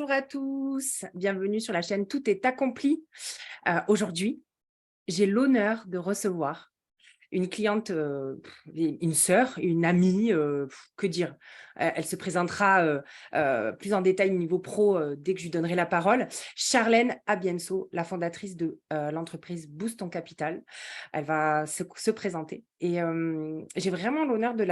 Bonjour à tous, bienvenue sur la chaîne Tout est accompli. Aujourd'hui, j'ai l'honneur de recevoir une cliente, une sœur, une amie, que dire? Elle se présentera plus en détail au niveau pro dès que je lui donnerai la parole. Charlène Abienso, la fondatrice de l'entreprise Boost ton capital. Elle va se présenter et j'ai vraiment l'honneur de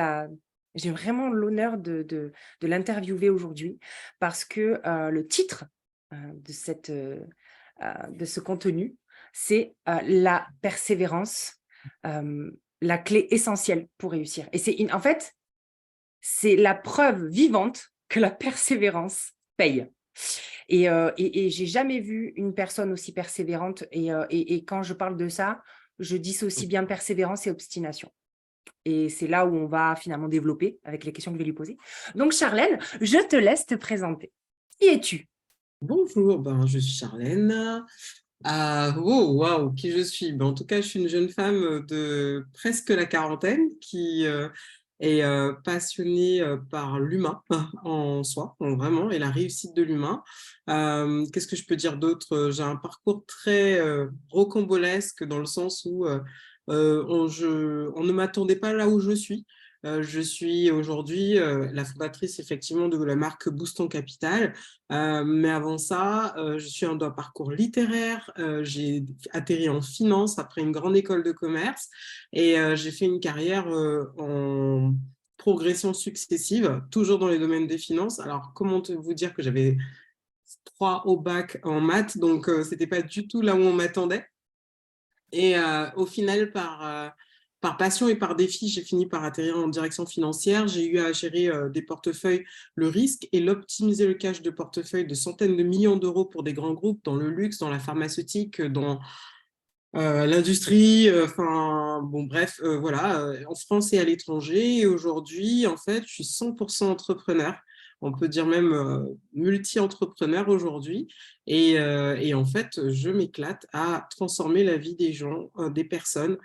l'interviewer aujourd'hui parce que le titre de ce contenu, c'est la persévérance, la clé essentielle pour réussir. Et en fait, c'est la preuve vivante que la persévérance paye. Et j'ai jamais vu une personne aussi persévérante. Et quand je parle de ça, je dissocie bien persévérance et obstination. Et c'est là où on va finalement développer avec les questions que je vais lui poser. Donc, Charlène, je te laisse te présenter. Qui es-tu? Bonjour, je suis Charlène. Ah, oh, waouh, qui je suis? En tout cas, je suis une jeune femme de presque la quarantaine qui est passionnée par l'humain en soi, vraiment, et la réussite de l'humain. Qu'est-ce que je peux dire d'autre? J'ai un parcours très rocambolesque dans le sens où on ne m'attendait pas là où je suis. Je suis aujourd'hui la fondatrice effectivement de la marque Boost ton capital. Mais avant ça, je suis un parcours littéraire. J'ai atterri en finance après une grande école de commerce et j'ai fait une carrière en progression successive, toujours dans les domaines des finances. Alors, vous dire que j'avais 3 au bac en maths, donc c'était pas du tout là où on m'attendait. Et au final, par passion et par défi, j'ai fini par atterrir en direction financière. J'ai eu à gérer des portefeuilles, le risque et l'optimiser le cash de portefeuilles de centaines de millions d'euros pour des grands groupes dans le luxe, dans la pharmaceutique, dans l'industrie, enfin bon bref, voilà, en France et à l'étranger. Et aujourd'hui, en fait, je suis 100% entrepreneur. On peut dire même multi-entrepreneur aujourd'hui. Et en fait, je m'éclate à transformer la vie des gens, des personnes,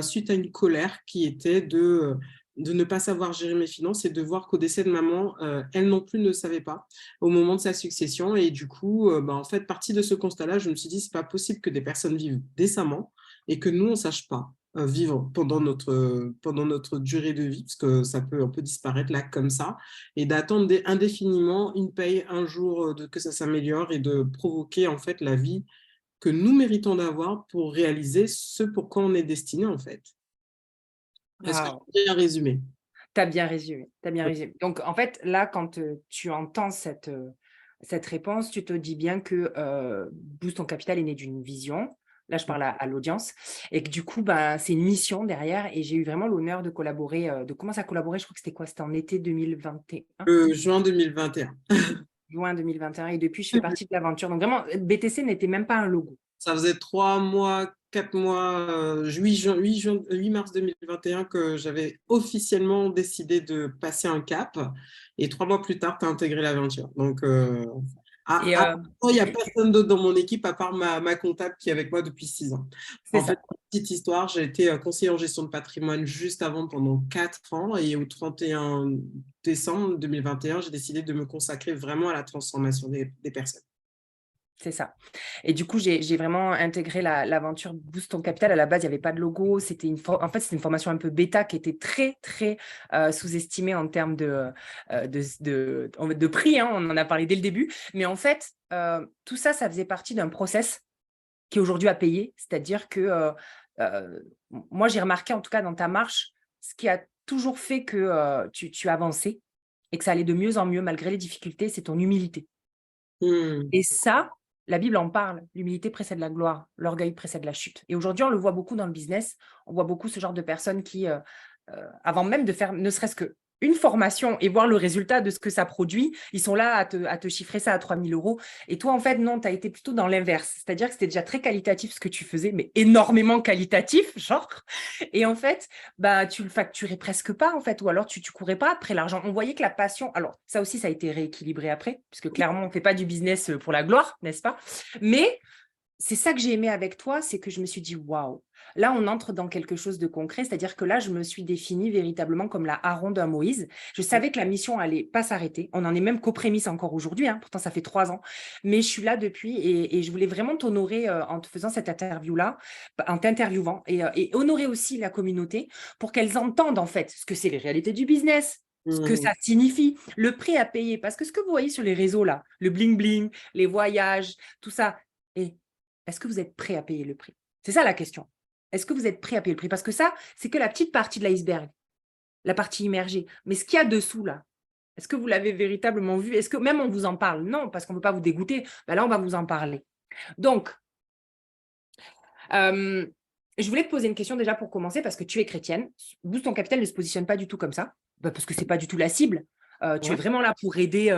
suite à une colère qui était de ne pas savoir gérer mes finances et de voir qu'au décès de maman, elle non plus ne savait pas au moment de sa succession. Et du coup, en fait, partie de ce constat-là, je me suis dit, c'est pas possible que des personnes vivent décemment et que nous, on sache pas vivre pendant notre durée de vie, parce que on peut disparaître là comme ça, et d'attendre indéfiniment une paye un jour que ça s'améliore et de provoquer en fait la vie que nous méritons d'avoir pour réaliser ce pour quoi on est destiné en fait. Est-ce que Waouh, j'ai bien résumé? tu as bien résumé, tu bien résumé. Donc, en fait, là, quand tu entends cette réponse, tu te dis bien que Boost ton capital est né d'une vision. Là, je parle à l'audience. Et que du coup, ben, c'est une mission derrière. Et j'ai eu vraiment l'honneur de collaborer, de commencer à collaborer. Je crois que c'était quoi? C'était en été 2021, Juin 2021. juin 2021. Et depuis, je fais partie de l'aventure. Donc, vraiment, BTC n'était même pas un logo. Ça faisait 3 mois, 4 mois, 8 mars 2021 que j'avais officiellement décidé de passer un cap. Et 3 mois plus tard, tu as intégré l'aventure. Donc, Et, il n'y a personne d'autre dans mon équipe à part ma comptable qui est avec moi depuis 6 ans. c'est En fait, ça. petite histoire, j'ai été conseiller en gestion de patrimoine juste avant pendant 4 ans. Et au 31 décembre 2021, j'ai décidé de me consacrer vraiment à la transformation des personnes. C'est ça. Et du coup, j'ai vraiment intégré l'aventure Boost ton capital. À la base, il n'y avait pas de logo. En fait, c'était une formation un peu bêta qui était très, très sous-estimée en termes de prix, hein. On en a parlé dès le début. Mais en fait, tout ça, ça faisait partie d'un process qui aujourd'hui a payé. C'est-à-dire que euh, moi, j'ai remarqué, en tout cas dans ta marche, ce qui a toujours fait que tu avançais et que ça allait de mieux en mieux malgré les difficultés, c'est ton humilité. Hmm. Et ça, la Bible en parle. L'humilité précède la gloire, l'orgueil précède la chute. Et aujourd'hui, on le voit beaucoup dans le business. On voit beaucoup ce genre de personnes qui, avant même de faire ne serait-ce qu'une formation et voir le résultat de ce que ça produit, ils sont là à te chiffrer ça à 3 000 euros. Et toi, en fait, non, tu as été plutôt dans l'inverse. C'est-à-dire que c'était déjà très qualitatif ce que tu faisais, mais énormément qualitatif, genre. Et en fait, bah, tu le facturais presque pas, en fait, ou alors tu courais pas après l'argent. On voyait que la passion, alors ça aussi, ça a été rééquilibré après, puisque clairement, on ne fait pas du business pour la gloire, n'est-ce pas? Mais c'est ça que j'ai aimé avec toi, c'est que je me suis dit, waouh, là, on entre dans quelque chose de concret, c'est-à-dire que là, je me suis définie véritablement comme la Aaron d'un Moïse. Je savais que la mission allait pas s'arrêter. On en est même qu'aux prémices encore aujourd'hui, hein. Pourtant, ça fait 3 ans. Mais je suis là depuis et je voulais vraiment t'honorer en te faisant cette interview-là, en t'interviewant et honorer aussi la communauté pour qu'elles entendent en fait ce que c'est les réalités du business, ce que ça signifie, le prix à payer. Parce que ce que vous voyez sur les réseaux là, le bling-bling, les voyages, tout ça, et est-ce que vous êtes prêt à payer le prix? C'est ça la question. Est-ce que vous êtes prêt à payer le prix? Parce que ça, c'est que la petite partie de l'iceberg, la partie immergée. Mais ce qu'il y a dessous, là, est-ce que vous l'avez véritablement vu? Est-ce que même on vous en parle? Non, parce qu'on ne veut pas vous dégoûter. Ben là, on va vous en parler. Donc, je voulais te poser une question déjà pour commencer, parce que tu es chrétienne. Boost ton capital ne se positionne pas du tout comme ça, parce que ce n'est pas du tout la cible. Tu es vraiment là pour aider.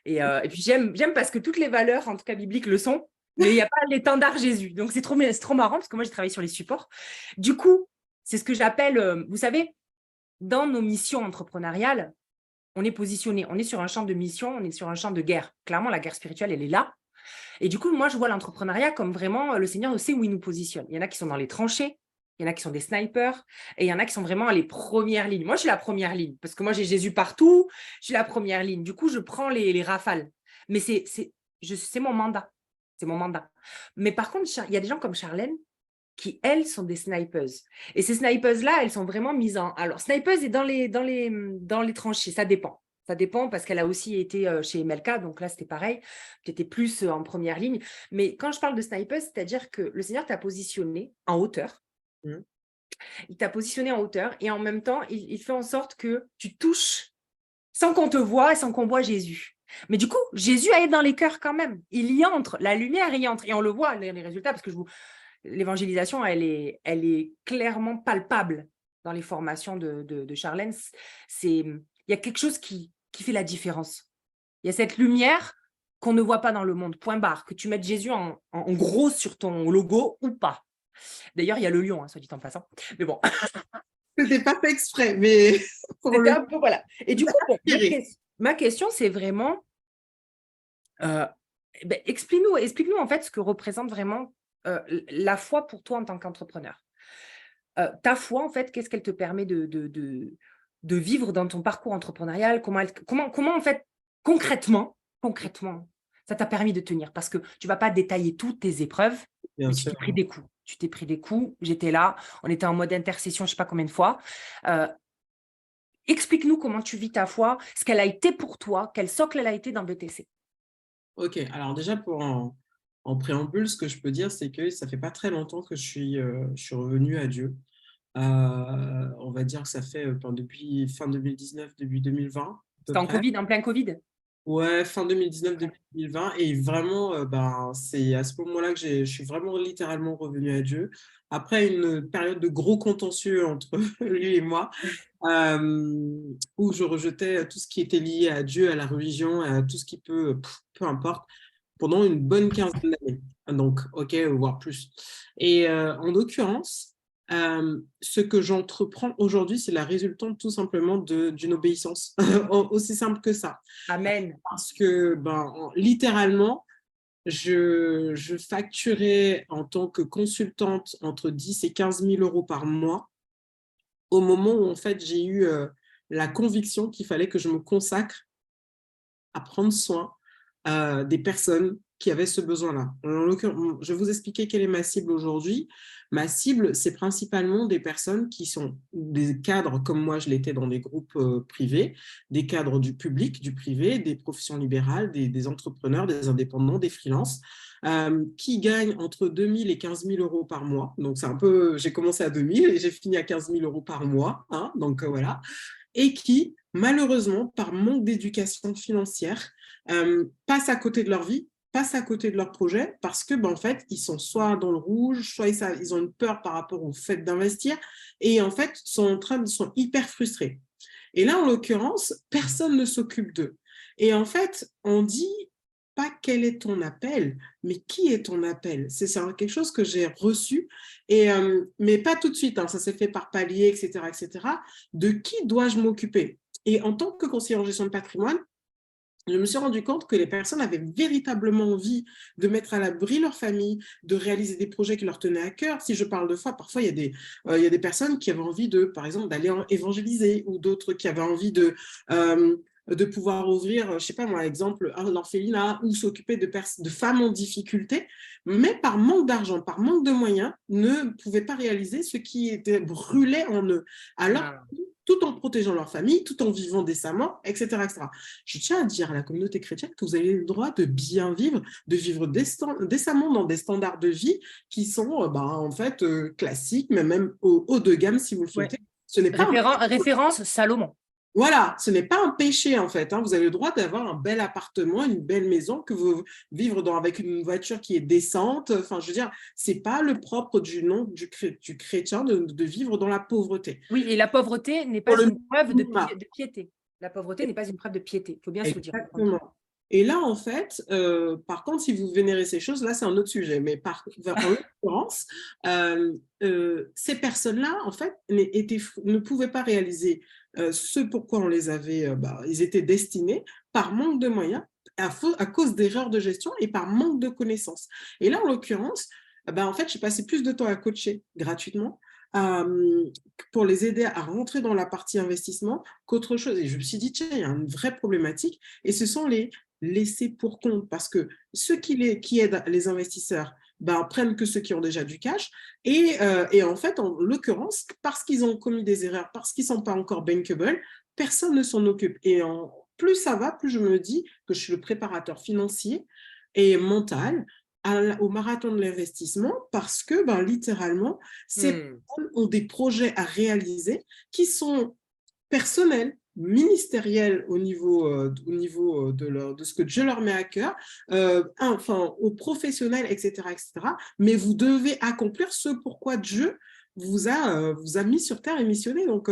Et puis, j'aime parce que toutes les valeurs, en tout cas bibliques, le sont. Mais il n'y a pas l'étendard Jésus. Donc, c'est trop marrant parce que moi, j'ai travaillé sur les supports. Du coup, c'est ce que j'appelle, vous savez, dans nos missions entrepreneuriales, on est positionné. On est sur un champ de mission, on est sur un champ de guerre. Clairement, la guerre spirituelle, elle est là. Et du coup, moi, je vois l'entrepreneuriat comme vraiment le Seigneur sait où il nous positionne. Il y en a qui sont dans les tranchées, il y en a qui sont des snipers, et il y en a qui sont vraiment à les premières lignes. Moi, je suis la première ligne parce que moi, j'ai Jésus partout. Je suis la première ligne. Du coup, je prends les rafales. Mais c'est mon mandat. C'est mon mandat. Mais par contre, il y a des gens comme Charlène qui, elles, sont des snipers. Et ces snipers-là, elles sont vraiment mises en… Alors, snipers et dans les tranchées, ça dépend. Ça dépend parce qu'elle a aussi été chez MLK, donc là, c'était pareil. Tu étais plus en première ligne. Mais quand je parle de snipers, c'est-à-dire que le Seigneur t'a positionné en hauteur. Il t'a positionné en hauteur et en même temps, il fait en sorte que tu touches sans qu'on te voie et sans qu'on voit Jésus. Mais du coup, Jésus est dans les cœurs quand même. Il y entre, la lumière y entre. Et on le voit, les résultats, parce que l'évangélisation, elle est clairement palpable dans les formations de Charlène. Il y a quelque chose qui fait la différence. Il y a cette lumière qu'on ne voit pas dans le monde, point barre, que tu mettes Jésus en gros sur ton logo ou pas. D'ailleurs, il y a le lion, hein, soit dit en passant. Mais bon. C'était pas fait exprès, mais pour le… un peu, voilà. Et du coup, bon, ma question, c'est vraiment, explique-nous en fait ce que représente vraiment la foi pour toi en tant qu'entrepreneur. Ta foi, en fait, qu'est-ce qu'elle te permet de vivre dans ton parcours entrepreneurial? Comment en fait, concrètement, ça t'a permis de tenir? Parce que tu ne vas pas détailler toutes tes épreuves, mais tu t'es pris des coups. Tu t'es pris des coups, j'étais là, on était en mode intercession, je ne sais pas combien de fois. Explique-nous comment tu vis ta foi, ce qu'elle a été pour toi, quel socle elle a été dans BTC. Ok, alors déjà en préambule, ce que je peux dire, c'est que ça fait pas très longtemps que je suis revenu à Dieu. On va dire que ça fait depuis fin 2019, début 2020 à peu C'était en près. Covid, en plein Covid? Ouais, fin 2019, début 2020. Et vraiment, c'est à ce moment-là que je suis vraiment littéralement revenu à Dieu. Après une période de gros contentieux entre lui et moi, où je rejetais tout ce qui était lié à Dieu, à la religion, à tout ce qui peu importe, pendant une bonne quinzaine d'années. Donc, ok, voire plus. Et en l'occurrence, ce que j'entreprends aujourd'hui, c'est la résultante tout simplement d'une obéissance, aussi simple que ça. Amen. Parce que, littéralement, je facturais en tant que consultante entre 10 et 15 000 euros par mois au moment où, en fait, j'ai eu la conviction qu'il fallait que je me consacre à prendre soin des personnes qui avaient ce besoin-là. Je vais vous expliquer quelle est ma cible aujourd'hui. Ma cible, c'est principalement des personnes qui sont des cadres, comme moi je l'étais dans des groupes privés, des cadres du public, du privé, des professions libérales, des entrepreneurs, des indépendants, des freelances, qui gagnent entre 2 000 et 15 000 euros par mois. Donc, c'est un peu, j'ai commencé à 2 000 et j'ai fini à 15 000 euros par mois. Hein, donc, voilà. Et qui, malheureusement, par manque d'éducation financière, passent à côté de leur vie, passent à côté de leur projet parce que, en fait, ils sont soit dans le rouge, soit ils ont une peur par rapport au fait d'investir et, en fait, sont hyper frustrés. Et là, en l'occurrence, personne ne s'occupe d'eux. Et en fait, on dit pas quel est ton appel, mais qui est ton appel. C'est quelque chose que j'ai reçu, mais pas tout de suite, hein, ça s'est fait par palier, etc., etc. De qui dois-je m'occuper? Et en tant que conseiller en gestion de patrimoine, je me suis rendu compte que les personnes avaient véritablement envie de mettre à l'abri leur famille, de réaliser des projets qui leur tenaient à cœur. Si je parle de foi, parfois il y a des personnes qui avaient envie de, par exemple, d'aller évangéliser, ou d'autres qui avaient envie de pouvoir ouvrir, je sais pas moi, exemple, un orphelinat, ou s'occuper de femmes en difficulté, mais par manque d'argent, par manque de moyens, ne pouvaient pas réaliser ce qui était brûlé en eux. Alors, Ah. tout en protégeant leur famille, tout en vivant décemment, etc., etc. Je tiens à dire à la communauté chrétienne que vous avez le droit de bien vivre, de vivre décemment dans des standards de vie qui sont en fait classiques, mais même haut de gamme si vous le Ouais. souhaitez. Ce n'est pas Référence Salomon. voilà, ce n'est pas un péché en fait. Vous avez le droit d'avoir un bel appartement, une belle maison, que vous vivre avec une voiture qui est décente. Enfin, je veux dire, c'est pas le propre du nom du chrétien de vivre dans la pauvreté. Oui, et la pauvreté n'est Pour pas le une preuve minimum. de piété. La pauvreté n'est pas une preuve de piété. Il faut bien se le dire. Exactement. Et là, en fait, par contre, si vous vénérez ces choses, là, c'est un autre sujet. Mais en l'occurrence, ces personnes-là, en fait, ne pouvaient pas réaliser ce pourquoi on les avait, ils étaient destinés par manque de moyens, à cause d'erreurs de gestion et par manque de connaissances. Et là, en l'occurrence, en fait, j'ai passé plus de temps à coacher gratuitement pour les aider à rentrer dans la partie investissement qu'autre chose. Et je me suis dit, tiens, il y a une vraie problématique, et ce sont les laissés pour compte, parce que ceux qui aident les investisseurs prennent que ceux qui ont déjà du cash, et en fait, en l'occurrence, parce qu'ils ont commis des erreurs, parce qu'ils ne sont pas encore bankable, personne ne s'en occupe. Et plus ça va, plus je me dis que je suis le préparateur financier et mental au marathon de l'investissement, parce que littéralement, ces personnes ont des projets à réaliser qui sont personnels, ministériels au niveau de ce que Dieu leur met à cœur, aux professionnels, etc., etc. Mais vous devez accomplir ce pourquoi Dieu vous a mis sur terre et missionné. Donc,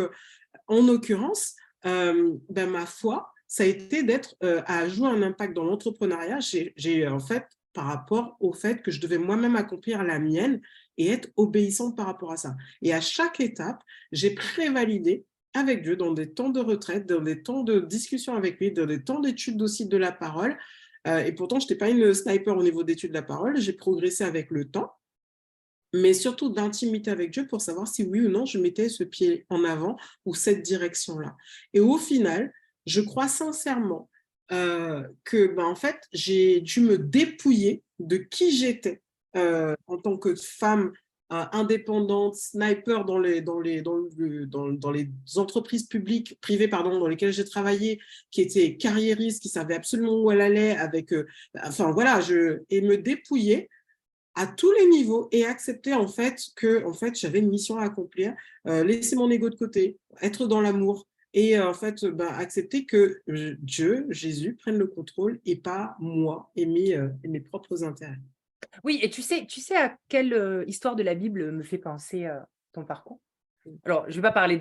en l'occurrence, ma foi, ça a été à jouer un impact dans l'entrepreneuriat. J'ai en fait, par rapport au fait que je devais moi-même accomplir la mienne et être obéissante par rapport à ça. Et à chaque étape, j'ai prévalidé avec Dieu dans des temps de retraite, dans des temps de discussion avec lui, dans des temps d'études aussi de la parole. Et pourtant, je n'étais pas une sniper au niveau d'études de la parole. J'ai progressé avec le temps, mais surtout d'intimité avec Dieu pour savoir si oui ou non je mettais ce pied en avant ou cette direction-là. Et au final, je crois sincèrement que en fait, j'ai dû me dépouiller de qui j'étais en tant que femme indépendante, sniper dans les entreprises privées, dans lesquelles j'ai travaillé, qui était carriériste, qui savait absolument où elle allait, et me dépouiller à tous les niveaux et accepter en fait que j'avais une mission à accomplir, laisser mon ego de côté, être dans l'amour, et accepter que Dieu, Jésus, prenne le contrôle et pas moi et mes propres intérêts. Oui, et tu sais à quelle histoire de la Bible me fait penser ton parcours? Alors, je ne vais pas parler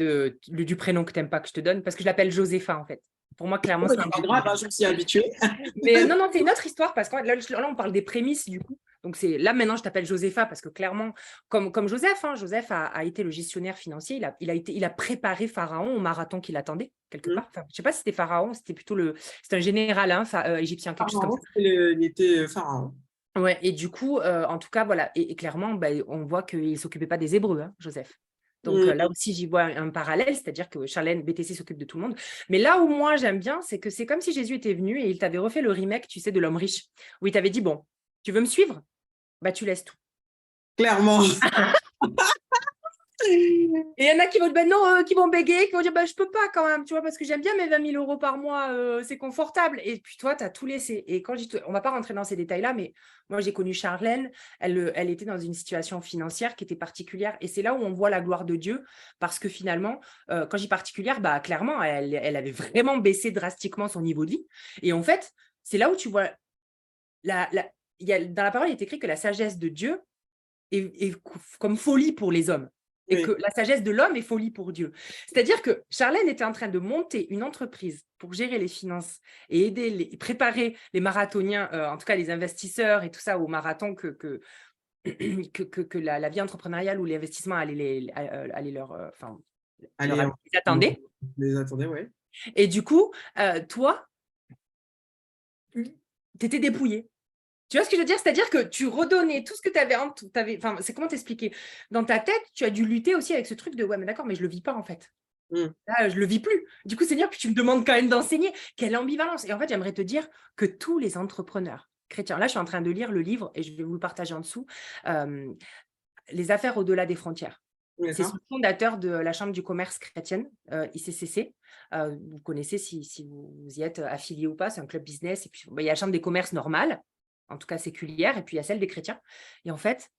du prénom que tu n'aimes pas que je te donne, parce que je l'appelle Josépha, en fait. Pour moi, clairement, c'est un Pas grave, je me suis habituée. Mais non, c'est une autre histoire, parce que là, on parle des prémices, du coup. Donc, là, maintenant, je t'appelle Josépha, parce que clairement, comme Joseph, Joseph a été le gestionnaire financier. Il a préparé Pharaon au marathon qui l'attendait, quelque part. Enfin, je ne sais pas si c'était Pharaon, c'était plutôt c'était un général égyptien, quelque chose comme ça. Il était pharaon. Ouais, et du coup, en tout cas, voilà. Et clairement, on voit qu'il ne s'occupait pas des Hébreux, Joseph. Donc là aussi, j'y vois un parallèle, c'est-à-dire que Charlène, BTC s'occupe de tout le monde. Mais là où moi, j'aime bien, c'est que c'est comme si Jésus était venu et il t'avait refait le remake, tu sais, de l'homme riche, où il t'avait dit, bon, tu veux me suivre? Bah, tu laisses tout. Clairement. Et il y en a qui vont, qui vont bégayer, qui vont dire, je peux pas quand même, tu vois, parce que j'aime bien mes 20 000 € par mois, c'est confortable. Et puis toi, tu as tout laissé. Et quand on va pas rentrer dans ces détails-là, mais moi, j'ai connu Charlène, elle était dans une situation financière qui était particulière. Et c'est là où on voit la gloire de Dieu, parce que finalement, quand j'ai particulière, clairement, elle avait vraiment baissé drastiquement son niveau de vie. Et en fait, c'est là où tu vois, dans la parole, il est écrit que la sagesse de Dieu est comme folie pour les hommes. Et Oui. que la sagesse de l'homme est folie pour Dieu. C'est-à-dire que Charlène était en train de monter une entreprise pour gérer les finances et aider, préparer les marathoniens, en tout cas les investisseurs et tout ça au marathon que la vie entrepreneuriale ou l'investissement allait leur Allez, les attendait. les attendez, oui. Et du coup, toi, tu étais dépouillé. Tu vois ce que je veux dire? C'est-à-dire que tu redonnais tout ce que tu avais, enfin, c'est comment t'expliquer? Dans ta tête, tu as dû lutter aussi avec ce truc de ouais, mais d'accord, mais je le vis pas en fait. Là, je le vis plus. Du coup, Seigneur, puis tu me demandes quand même d'enseigner. Quelle ambivalence. Et en fait, j'aimerais te dire que tous les entrepreneurs chrétiens, là, je suis en train de lire le livre et je vais vous le partager en dessous, Les affaires au-delà des frontières. C'est D'accord. son fondateur de la Chambre du commerce chrétienne, ICCC. Vous connaissez si vous y êtes affilié ou pas, c'est un club business. Et puis, il y a la Chambre des commerces normale, en tout cas séculière, et puis il y a celle des chrétiens. Et en fait,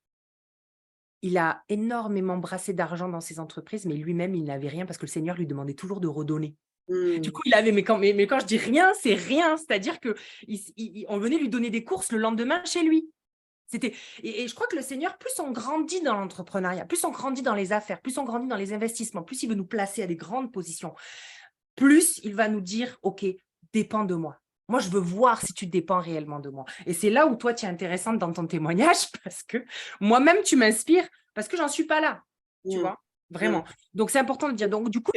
il a énormément brassé d'argent dans ses entreprises, mais lui-même, il n'avait rien parce que le Seigneur lui demandait toujours de redonner. Du coup, il avait, mais quand je dis rien, c'est rien. C'est-à-dire qu'on venait lui donner des courses le lendemain chez lui. Et je crois que le Seigneur, plus on grandit dans l'entrepreneuriat, plus on grandit dans les affaires, plus on grandit dans les investissements, plus il veut nous placer à des grandes positions, plus il va nous dire, OK, dépends de moi. Moi, je veux voir si tu dépends réellement de moi. Et c'est là où toi, tu es intéressante dans ton témoignage parce que moi-même, tu m'inspires parce que j'en suis pas là, tu vois, vraiment. Donc, c'est important de dire. Donc, du coup,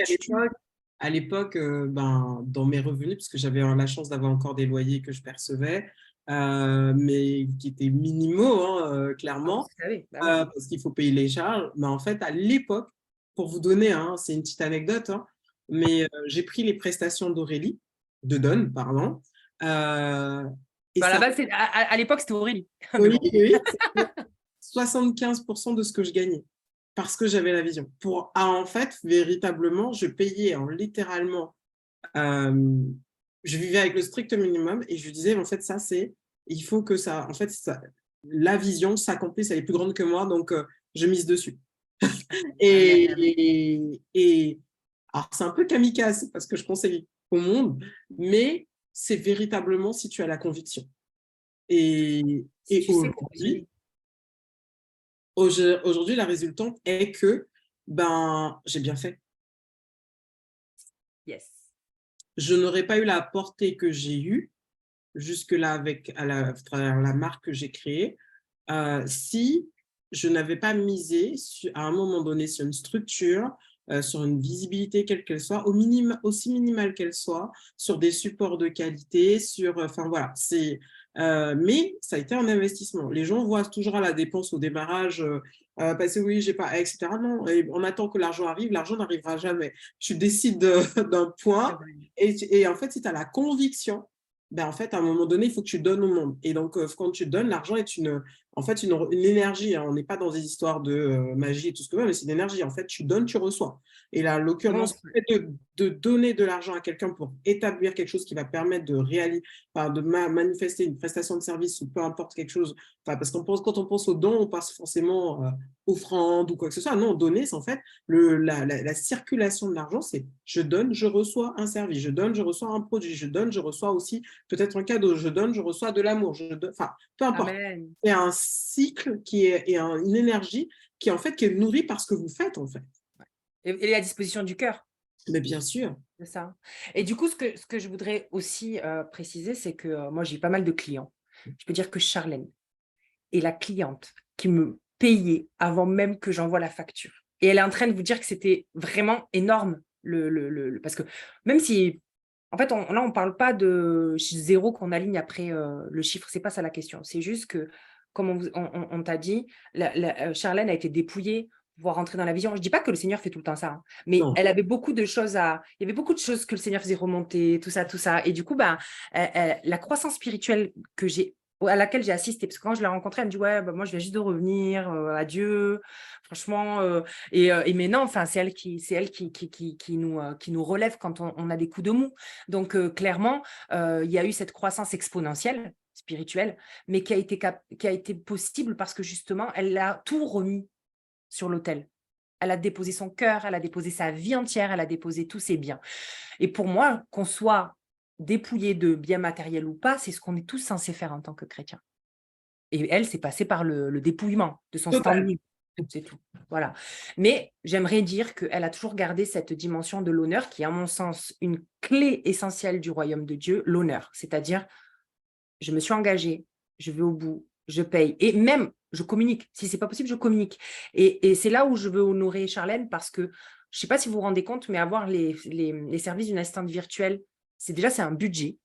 À l'époque, dans mes revenus, parce que j'avais la chance d'avoir encore des loyers que je percevais, mais qui étaient minimaux, hein, clairement, bah oui. parce qu'il faut payer les charges. Mais en fait, à l'époque, pour vous donner, hein, c'est une petite anecdote, hein, mais j'ai pris les prestations d'Aurélie, de Don, pardon. Et Bah, à la ça, base, à l'époque, c'était Aurélie. Mais oui, bon. oui, 75% de ce que je gagnais parce que j'avais la vision. En fait, véritablement, je payais littéralement, je vivais avec le strict minimum et je lui disais, en fait, il faut que ça, en fait, la vision s'accomplisse, elle est plus grande que moi, donc je mise dessus. Et alors, c'est un peu kamikaze parce que je conseille au monde, mais c'est véritablement si tu as la conviction. Et Tu sais que aujourd'hui, la résultante est que j'ai bien fait. yes. Je n'aurais pas eu la portée que j'ai eue jusque-là à travers la marque que j'ai créée si je n'avais pas misé à un moment donné sur une structure, sur une visibilité quelle qu'elle soit, aussi minimale qu'elle soit, sur des supports de qualité, enfin voilà, mais ça a été un investissement. Les gens voient toujours à la dépense au démarrage, parce que oui, j'ai pas, etc. Non, et on attend que l'argent arrive, l'argent n'arrivera jamais. Tu décides d'un point, et en fait, si tu as la conviction, en fait, à un moment donné, il faut que tu donnes au monde. Et donc, quand tu donnes, l'argent est en fait, une énergie. Hein. On n'est pas dans des histoires de magie et tout ce que tu veux, mais c'est une énergie. En fait, tu donnes, tu reçois. Et là, l'occurrence, de donner de l'argent à quelqu'un pour établir quelque chose qui va permettre de réaliser, de manifester une prestation de service ou peu importe quelque chose. Parce qu'on pense, quand on pense aux dons, on pense forcément offrande ou quoi que ce soit. Non, donner, c'est en fait la circulation de l'argent, c'est je donne, je reçois un service. Je donne, je reçois un produit. Je donne, je reçois aussi peut-être un cadeau. Je donne, je reçois de l'amour. Enfin, peu importe. Amen. C'est un cycle une énergie qui est nourrie par ce que vous faites, en fait. Et à disposition du cœur. Mais bien sûr. C'est ça. Et du coup, ce que je voudrais aussi préciser, c'est que moi, j'ai pas mal de clients. Je peux dire que Charlène est la cliente qui me payait avant même que j'envoie la facture. Et elle est en train de vous dire que c'était vraiment énorme. Parce que même si, en fait, là, on ne parle pas de zéro qu'on aligne après le chiffre. Ce n'est pas ça la question. C'est juste que, comme on t'a dit, Charlène a été dépouillée pour pouvoir rentrer dans la vision. Je ne dis pas que le Seigneur fait tout le temps ça, hein, mais Non. elle avait beaucoup de choses il y avait beaucoup de choses que le Seigneur faisait remonter, tout ça, tout ça. Et du coup, la croissance spirituelle à laquelle j'ai assisté, parce que quand je l'ai rencontrée, elle me dit ouais, moi je viens juste de revenir, adieu, franchement, et mais non, enfin c'est elle qui nous relève quand on a des coups de mou. Donc clairement, il y a eu cette croissance exponentielle spirituelle, mais qui a été possible parce que justement, elle a tout remis sur l'autel. Elle a déposé son cœur, elle a déposé sa vie entière, elle a déposé tous ses biens. Et pour moi, qu'on soit dépouillé de biens matériels ou pas, c'est ce qu'on est tous censés faire en tant que chrétien. Et elle, c'est passé par le dépouillement de son standing. C'est tout. Voilà. Mais j'aimerais dire qu'elle a toujours gardé cette dimension de l'honneur qui est, à mon sens, une clé essentielle du royaume de Dieu, l'honneur. C'est-à-dire, je me suis engagée, je vais au bout, je paye. Et même, je communique. Si ce n'est pas possible, je communique. Et c'est là où je veux honorer Charlène parce que, je ne sais pas si vous vous rendez compte, mais avoir les services d'une assistante virtuelle, c'est un budget.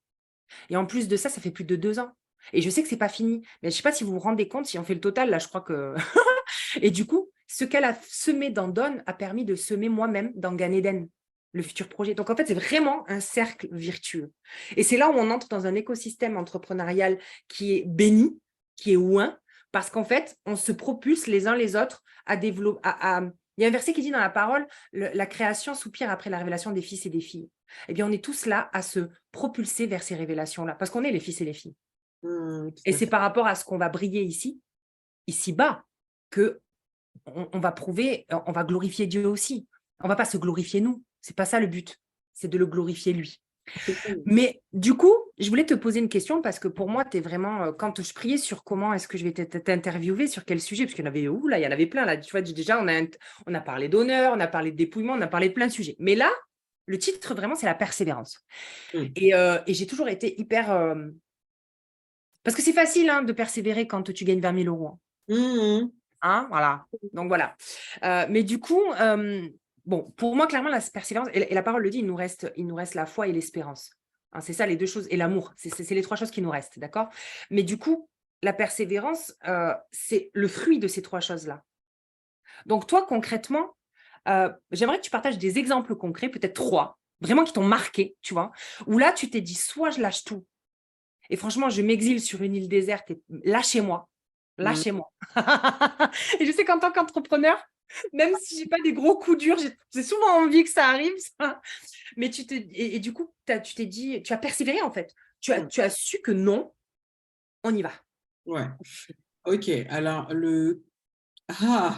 Et en plus de ça, ça fait plus de 2 ans. Et je sais que c'est pas fini, mais je sais pas si vous vous rendez compte, si on fait le total, là, je crois que… Et du coup, ce qu'elle a semé dans Dawn a permis de semer moi-même dans Gan Eden, le futur projet. Donc, en fait, c'est vraiment un cercle vertueux. Et c'est là où on entre dans un écosystème entrepreneurial qui est béni, qui est ouin, parce qu'en fait, on se propulse les uns les autres à développer. Il y a un verset qui dit dans la parole, la création soupire après la révélation des fils et des filles. Eh bien, on est tous là à se propulser vers ces révélations-là, parce qu'on est les fils et les filles. Tout Et à c'est fait. par rapport à ce qu'on va briller ici-bas, que on va prouver, on va glorifier Dieu aussi. On ne va pas se glorifier nous. C'est pas ça le but. C'est de le glorifier lui. Mais du coup, je voulais te poser une question parce que pour moi, tu es vraiment, quand je priais sur comment est-ce que je vais t'interviewer, sur quel sujet, parce qu'il y en avait, là, il y en avait plein, là, tu vois, déjà, on a parlé d'honneur, on a parlé de dépouillement, on a parlé de plein de sujets. Mais là, le titre, vraiment, c'est la persévérance. Et j'ai toujours été hyper… parce que c'est facile hein, de persévérer quand tu gagnes 20 000 euros. Hein, voilà. Donc, voilà. Mais du coup, bon, pour moi, clairement, la persévérance, et la parole le dit, il nous reste la foi et l'espérance. Hein, c'est ça, les deux choses, et l'amour. C'est les trois choses qui nous restent, d'accord? Mais du coup, la persévérance, c'est le fruit de ces trois choses-là. Donc, toi, concrètement, j'aimerais que tu partages des exemples concrets, peut-être 3, vraiment qui t'ont marqué, tu vois, où là, tu t'es dit, soit je lâche tout, et franchement, je m'exile sur une île déserte, et lâchez-moi. Lâchez-moi. Et je sais qu'en tant qu'entrepreneur, même si je n'ai pas des gros coups durs, j'ai souvent envie que ça arrive. Ça. Mais et du coup, tu t'es dit, tu as persévéré en fait. Tu as su que non, on y va. Ouais. Ok. Alors, il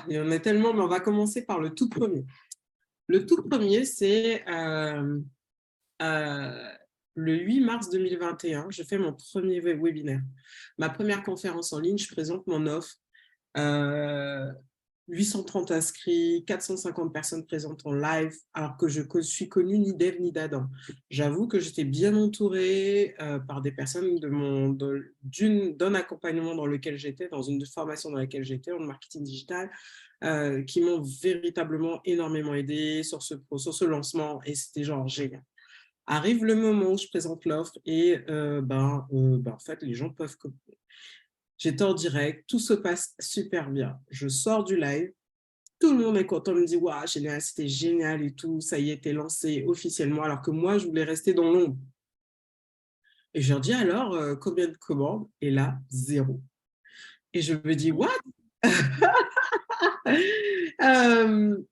y en a tellement, mais on va commencer par le tout premier. Le tout premier, c'est le 8 mars 2021. Je fais mon premier webinaire. Ma première conférence en ligne, je présente mon offre. 830 inscrits, 450 personnes présentes en live, alors que je suis connue ni d'Ève ni d'Adam. J'avoue que j'étais bien entourée par des personnes d'un accompagnement dans lequel j'étais, dans une formation dans laquelle j'étais, en marketing digital, qui m'ont véritablement énormément aidée sur ce lancement, et c'était genre génial. Arrive le moment où je présente l'offre et en fait, les gens peuvent copier. J'étais en direct, tout se passe super bien. Je sors du live, tout le monde est content, me dit « Waouh, génial, c'était génial et tout, ça y est, t'es lancé officiellement », alors que moi, je voulais rester dans l'ombre. Et je leur dis alors, combien de commandes? Et là, 0. Et je me dis « What ?»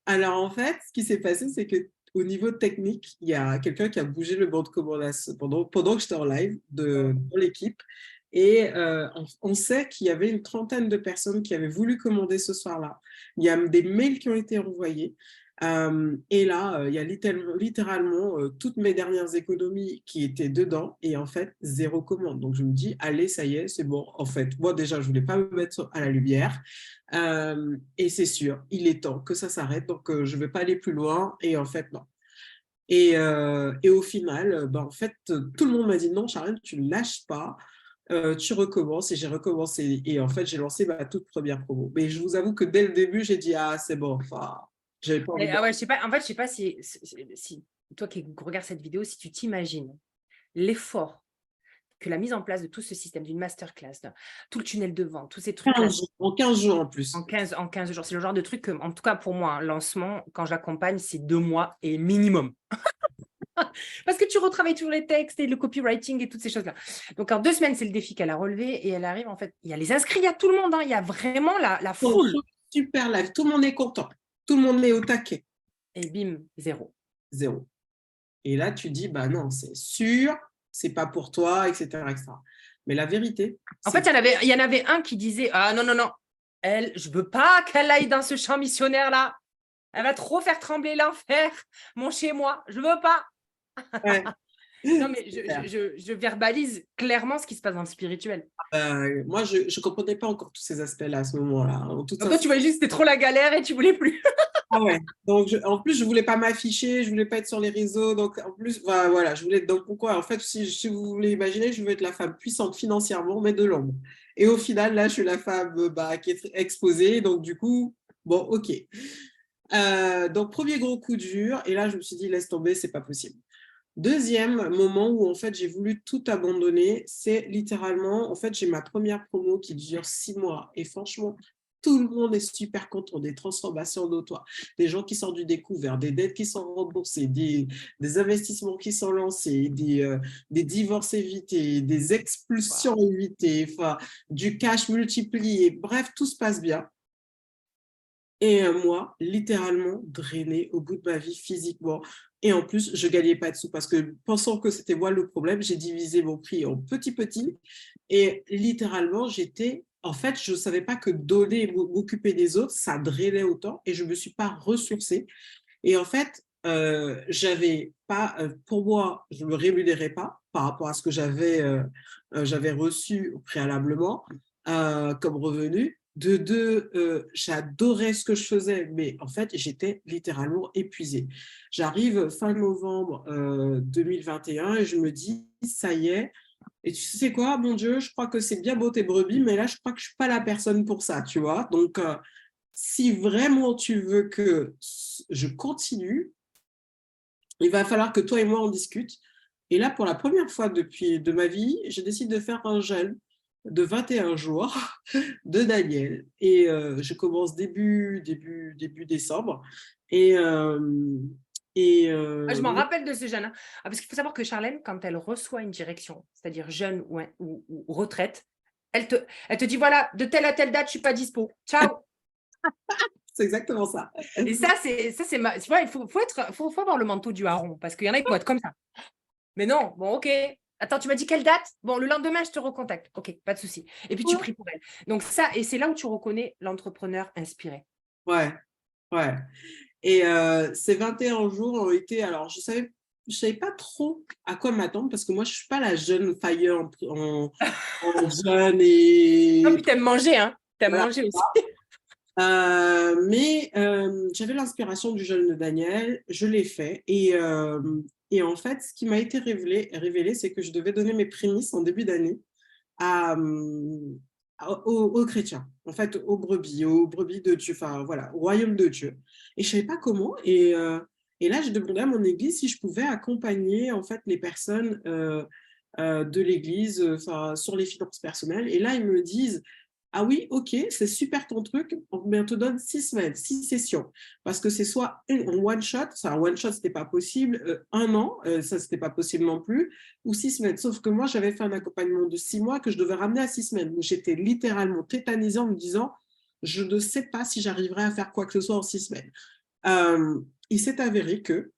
Alors en fait, ce qui s'est passé, c'est qu'au niveau technique, il y a quelqu'un qui a bougé le banc de commande pendant que j'étais en live dans l'équipe. Et on sait qu'il y avait une trentaine de personnes qui avaient voulu commander ce soir-là. Il y a des mails qui ont été envoyés. Et là, il y a littéralement toutes mes dernières économies qui étaient dedans et en fait, 0 commande. Donc, je me dis, allez, ça y est, c'est bon. En fait, moi, déjà, je ne voulais pas me mettre à la lumière. Et c'est sûr, il est temps que ça s'arrête. Donc, je ne vais pas aller plus loin. Et en fait, non. Et au final, en fait, tout le monde m'a dit, non, Charlène, tu ne lâches pas. Tu recommences, et j'ai recommencé et en fait j'ai lancé ma toute première promo, mais je vous avoue que dès le début j'ai dit ah c'est bon, enfin j'avais pas envie de… Ouais, je sais pas, en fait, je sais pas si toi qui regardes cette vidéo, si tu t'imagines l'effort que la mise en place de tout ce système, d'une masterclass, tout le tunnel de vente, tous ces trucs-là. 15 jours, en 15 jours en plus. En 15 jours. C'est le genre de truc que, en tout cas pour moi, un lancement, quand je l'accompagne, c'est 2 mois et minimum. Parce que tu retravailles toujours les textes et le copywriting et toutes ces choses-là. Donc, en 2 semaines, c'est le défi qu'elle a relevé et elle arrive, en fait, il y a les inscrits, il y a tout le monde, hein, il y a vraiment la foule. Super live, tout le monde est content, tout le monde est au taquet. Et bim, 0. 0. Et là, tu dis, bah non, c'est sûr, c'est pas pour toi, etc., etc. Mais la vérité… En fait, il y en avait un qui disait, ah non, non, non, elle, je veux pas qu'elle aille dans ce champ missionnaire-là. Elle va trop faire trembler l'enfer, mon chez-moi. Je veux pas. Ouais. Non, mais je verbalise clairement ce qui se passe dans le spirituel. Moi, je ne comprenais pas encore tous ces aspects-là à ce moment-là. Donc, toi, tu voyais juste que c'était trop la galère et tu voulais plus. Ah ouais. Donc, en plus, je ne voulais pas m'afficher, je ne voulais pas être sur les réseaux. Donc, en plus, voilà, je voulais être… Donc, pourquoi? En fait, si vous voulez imaginer, je veux être la femme puissante financièrement, mais de l'ombre. Et au final, là, je suis la femme qui est exposée. Donc, du coup, bon, OK. Donc, premier gros coup dur. Et là, je me suis dit, laisse tomber, c'est pas possible. Deuxième moment où en fait j'ai voulu tout abandonner, c'est littéralement, en fait j'ai ma première promo qui dure 6 mois et franchement, tout le monde est super content des transformations d'auto, des gens qui sortent du découvert, des dettes qui sont remboursées, des investissements qui sont lancés, des divorces évités, des expulsions évitées, enfin, du cash multiplié, bref, tout se passe bien. Et moi, littéralement drainé au bout de ma vie physiquement. Et en plus, je ne gagnais pas de sous parce que pensant que c'était moi le problème, j'ai divisé mon prix en petits. Et littéralement, en fait, je ne savais pas que donner et m'occuper des autres, ça drainait autant et je ne me suis pas ressourcée. Et en fait, j'avais pas, pour moi, je ne me rémunérais pas par rapport à ce que j'avais reçu préalablement comme revenu. De deux, j'adorais ce que je faisais, mais en fait, j'étais littéralement épuisée. J'arrive fin novembre 2021 et je me dis, ça y est. Et tu sais quoi, mon Dieu, je crois que c'est bien beau tes brebis, mais là, je crois que je ne suis pas la personne pour ça, tu vois. Donc, si vraiment tu veux que je continue, il va falloir que toi et moi, on discute. Et là, pour la première fois de ma vie, je décide de faire un jeûne de 21 jours de Daniel. Et je commence début décembre. Et, Ah, je m'en rappelle de ce jeune. Hein. Ah, parce qu'il faut savoir que Charlène, quand elle reçoit une direction, c'est-à-dire jeune ou retraite, elle te dit, voilà, de telle à telle date, je ne suis pas dispo. Ciao. c'est exactement ça. Et ça, c'est tu vois, faut avoir le manteau du hareng, parce qu'il y en a qui vont être comme ça. Mais non, bon, ok. Attends, tu m'as dit quelle date? Bon, le lendemain, je te recontacte. Ok, pas de souci. Et puis, tu pries pour elle. Donc ça, et c'est là où tu reconnais l'entrepreneur inspiré. Ouais, ouais. Et ces 21 jours ont été, alors je savais pas trop à quoi m'attendre parce que moi, je suis pas la jeune fire en jeune Ah, et puis t'aimes manger, hein? T'aimes voilà. manger aussi. Mais j'avais l'inspiration du jeûne de Daniel, je l'ai fait et en fait, ce qui m'a été révélé, c'est que je devais donner mes prémices en début d'année à, aux chrétiens, en fait, aux brebis de Dieu, enfin voilà, au royaume de Dieu. Et je ne savais pas comment. Et là, j'ai demandé à mon église si je pouvais accompagner en fait les personnes de l'église sur les finances personnelles. Et là, ils me disent, ah oui, ok, c'est super ton truc, mais on te donne 6 semaines, 6 sessions. Parce que c'est soit un one shot, ça, un one shot, c'était pas possible, un an, ça, c'était pas possible non plus, ou 6 semaines. Sauf que moi, j'avais fait un accompagnement de 6 mois que je devais ramener à 6 semaines. Donc, j'étais littéralement tétanisée en me disant, je ne sais pas si j'arriverai à faire quoi que ce soit en 6 semaines. Il s'est avéré que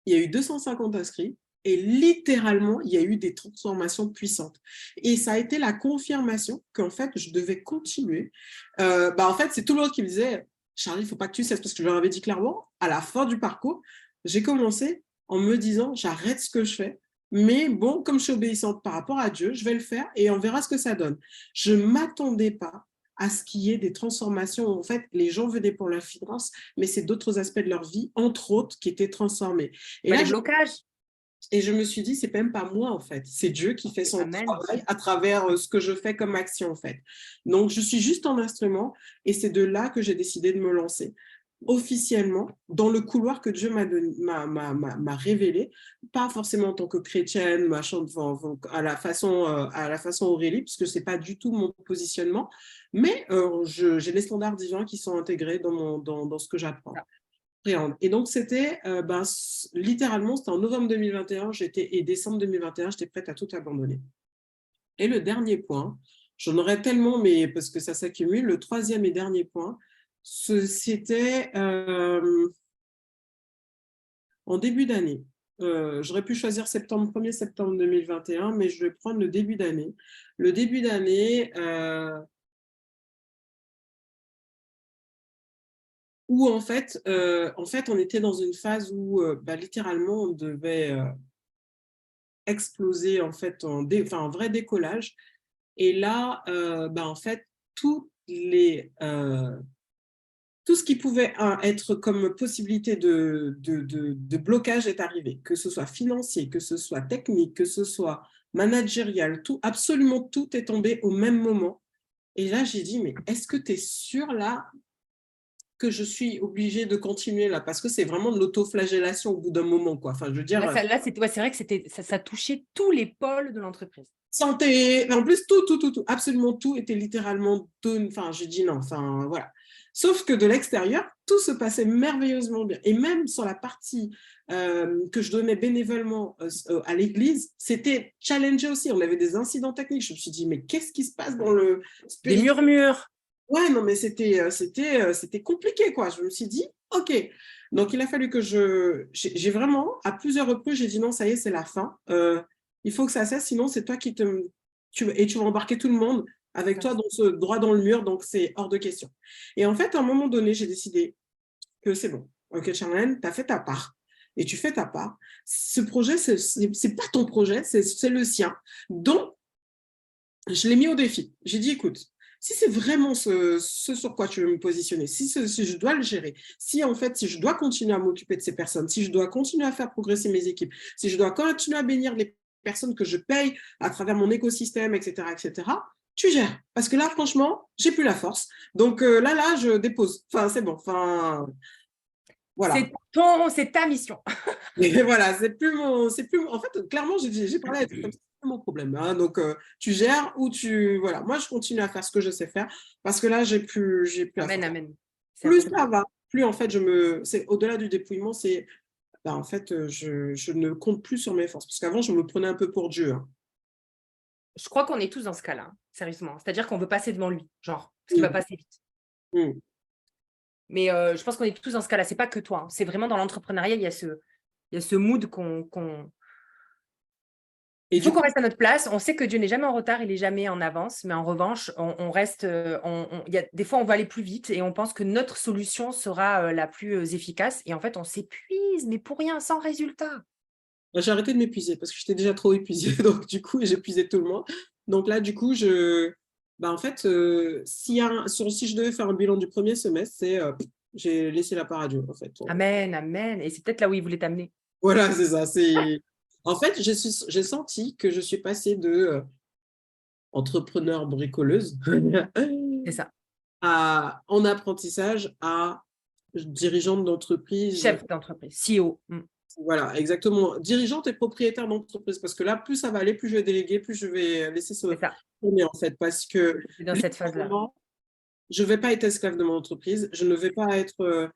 il y a eu 250 inscrits et littéralement, il y a eu des transformations puissantes. Et ça a été la confirmation qu'en fait, je devais continuer. En fait, c'est tout le monde qui me disait, Charlie, il ne faut pas que tu cesses, parce que je leur avais dit clairement, à la fin du parcours, j'ai commencé en me disant, j'arrête ce que je fais, mais bon, comme je suis obéissante par rapport à Dieu, je vais le faire et on verra ce que ça donne. Je ne m'attendais pas à ce qu'il y ait des transformations. En fait, les gens venaient pour la finance, mais c'est d'autres aspects de leur vie, entre autres, qui étaient transformés. Et Bah, là, les blocages. je me suis dit, c'est même pas moi, en fait. C'est Dieu qui fait son travail à travers ce que je fais comme action, en fait. Donc, je suis juste un instrument et c'est de là que j'ai décidé de me lancer officiellement dans le couloir que Dieu m'a révélé, pas forcément en tant que chrétienne, machin, à la façon Aurélie, puisque c'est pas du tout mon positionnement, mais j'ai les standards divins qui sont intégrés dans ce que j'apprends. Et donc, c'était littéralement, c'était en novembre 2021 et décembre 2021, j'étais prête à tout abandonner. Et le dernier point, j'en aurais tellement, mais parce que ça s'accumule, le troisième et dernier point, c'était en début d'année. J'aurais pu choisir 1er septembre 2021, mais je vais prendre le début d'année. Le début d'année, où en fait, on était dans une phase où littéralement, on devait exploser en fait un vrai décollage. Et là, en fait, tout ce qui pouvait être comme possibilité de blocage est arrivé, que ce soit financier, que ce soit technique, que ce soit managérial, absolument tout est tombé au même moment. Et là, j'ai dit, mais est-ce que tu es sûr là que je suis obligée de continuer là, parce que c'est vraiment de l'autoflagellation au bout d'un moment, quoi. Enfin, je veux dire, Là, c'est vrai que ça touchait tous les pôles de l'entreprise. santé, en plus, tout, absolument tout était littéralement donné. Enfin, j'ai dit non, enfin, voilà. Sauf que de l'extérieur, tout se passait merveilleusement bien. Et même sur la partie que je donnais bénévolement à l'église, c'était challengé aussi. On avait des incidents techniques. Je me suis dit, mais qu'est-ce qui se passe dans le Des spirituel? murmures. Ouais, non, mais c'était compliqué, quoi. Je me suis dit, OK. Donc, il a fallu que j'ai vraiment, à plusieurs reprises, j'ai dit non, ça y est, c'est la fin. Il faut que ça cesse, sinon c'est toi et tu vas embarquer tout le monde avec toi dans droit dans le mur, donc c'est hors de question. Et en fait, à un moment donné, j'ai décidé que c'est bon. OK, Charlène, tu as fait ta part et tu fais ta part. Ce projet, c'est pas ton projet, c'est le sien. Donc, je l'ai mis au défi. J'ai dit, écoute, si c'est vraiment ce sur quoi tu veux me positionner, si je dois le gérer, si en fait, si je dois continuer à m'occuper de ces personnes, si je dois continuer à faire progresser mes équipes, si je dois continuer à bénir les personnes que je paye à travers mon écosystème, etc., tu gères. Parce que là, franchement, j'ai plus la force. Donc là, je dépose. Enfin, c'est bon. Enfin, voilà. C'est ta mission. Et voilà, en fait, clairement, j'ai parlé à comme ça, c'est mon problème. Hein. Donc, tu gères ou voilà. Moi, je continue à faire ce que je sais faire parce que là, j'ai plus la force. Amen. Plus ça va, plus en fait, c'est au-delà du dépouillement, c'est, en fait, je ne compte plus sur mes forces parce qu'avant, je me prenais un peu pour Dieu. Hein. Je crois qu'on est tous dans ce cas-là, hein, sérieusement. C'est-à-dire qu'on veut passer devant lui, genre, parce qu'il va passer vite. Mmh. Mais je pense qu'on est tous dans ce cas-là. C'est pas que toi. Hein. C'est vraiment dans l'entrepreneuriat, il y a ce mood Et il faut du qu'on coup, reste à notre place. On sait que Dieu n'est jamais en retard, il n'est jamais en avance. Mais en revanche, on reste. Des fois, on va aller plus vite et on pense que notre solution sera la plus efficace. Et en fait, on s'épuise, mais pour rien, sans résultat. j'ai arrêté de m'épuiser parce que j'étais déjà trop épuisée. Donc, du coup, j'ai épuisé tout le monde. Donc là, du coup, en fait, si je devais faire un bilan du premier semestre, c'est j'ai laissé la part à Dieu, en fait. Amen. Et c'est peut-être là où il voulait t'amener. Voilà, c'est ça. En fait, j'ai senti que je suis passée de entrepreneur bricoleuse C'est ça. en apprentissage à dirigeante d'entreprise. Chef d'entreprise, CEO. Voilà, exactement. Dirigeante et propriétaire d'entreprise. Parce que là, plus ça va aller, plus je vais déléguer, plus je vais laisser se C'est ça. tourner, en fait. Parce que C'est dans cette phase-là. je ne vais pas être esclave de mon entreprise. Je ne vais pas être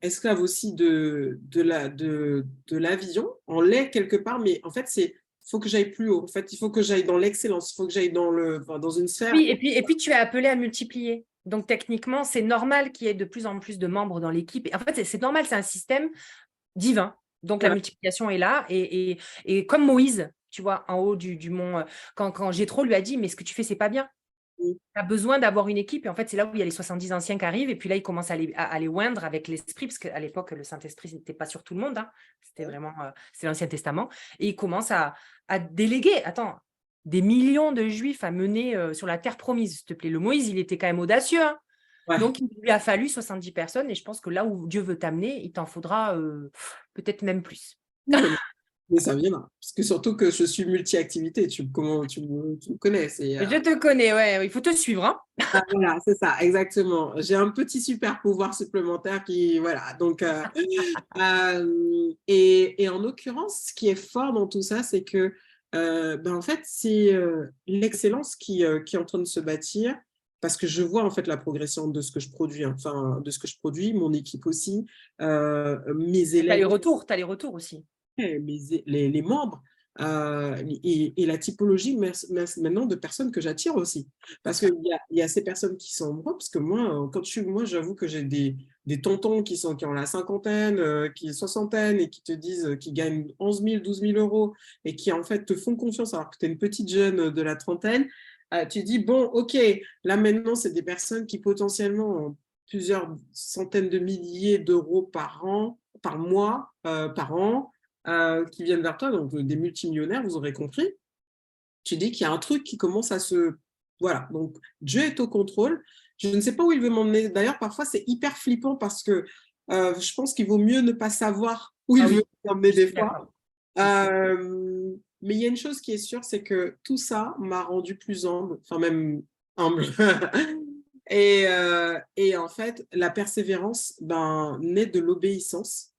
esclave aussi de la vision. On l'est quelque part, mais en fait, il faut que j'aille plus haut. En fait, il faut que j'aille dans l'excellence. Il faut que j'aille dans une sphère. Oui, et puis tu es appelé à multiplier. Donc techniquement, c'est normal qu'il y ait de plus en plus de membres dans l'équipe. Et en fait, c'est normal, c'est un système divin. Donc la Voilà. multiplication est là. Et comme Moïse, tu vois, en haut du mont, quand Jéthro lui a dit, mais ce que tu fais, c'est pas bien. Tu as besoin d'avoir une équipe. Et en fait, c'est là où il y a les 70 anciens qui arrivent. Et puis là, ils commencent à les oindre avec l'esprit, parce qu'à l'époque, le Saint-Esprit n'était pas sur tout le monde. Hein. C'était vraiment c'est l'Ancien Testament. Et ils commencent à déléguer. Attends, des millions de Juifs à mener sur la terre promise, s'il te plaît. Le Moïse, il était quand même audacieux. Hein. Ouais. Donc, il lui a fallu 70 personnes. Et je pense que là où Dieu veut t'amener, il t'en faudra peut-être même plus. Mais ça viendra. Parce que surtout que je suis multi-activité. Comment tu me connais. Je te connais, ouais. Il faut te suivre. Hein. Voilà, c'est ça, exactement. J'ai un petit super pouvoir supplémentaire qui, voilà. Donc, et en l'occurrence, ce qui est fort dans tout ça, c'est que, en fait, c'est l'excellence qui est en train de se bâtir parce que je vois en fait la progression de ce que je produis, hein. Enfin, de ce que je produis, mon équipe aussi, mes Tu as élèves. les retours aussi. Les membres et la typologie maintenant de personnes que j'attire aussi. Parce qu'il y a ces personnes qui sont moi, parce que moi, j'avoue que j'ai des tontons qui ont la cinquantaine, qui soixantaine et qui te disent qu'ils gagnent 11 000, 12 000 euros et qui en fait te font confiance alors que tu es une petite jeune de la trentaine. Tu dis, bon, ok, là maintenant, c'est des personnes qui potentiellement ont plusieurs centaines de milliers d'euros par an, par mois, par an, qui viennent vers toi, donc des multimillionnaires, vous aurez compris. Tu dis qu'il y a un truc qui commence à se... Voilà, donc Dieu est au contrôle. Je ne sais pas où il veut m'emmener. D'ailleurs, parfois, c'est hyper flippant parce que je pense qu'il vaut mieux ne pas savoir où il veut m'emmener des fois. Mais il y a une chose qui est sûre, c'est que tout ça m'a rendu plus humble, enfin même humble, Et en fait, la persévérance naît de l'obéissance.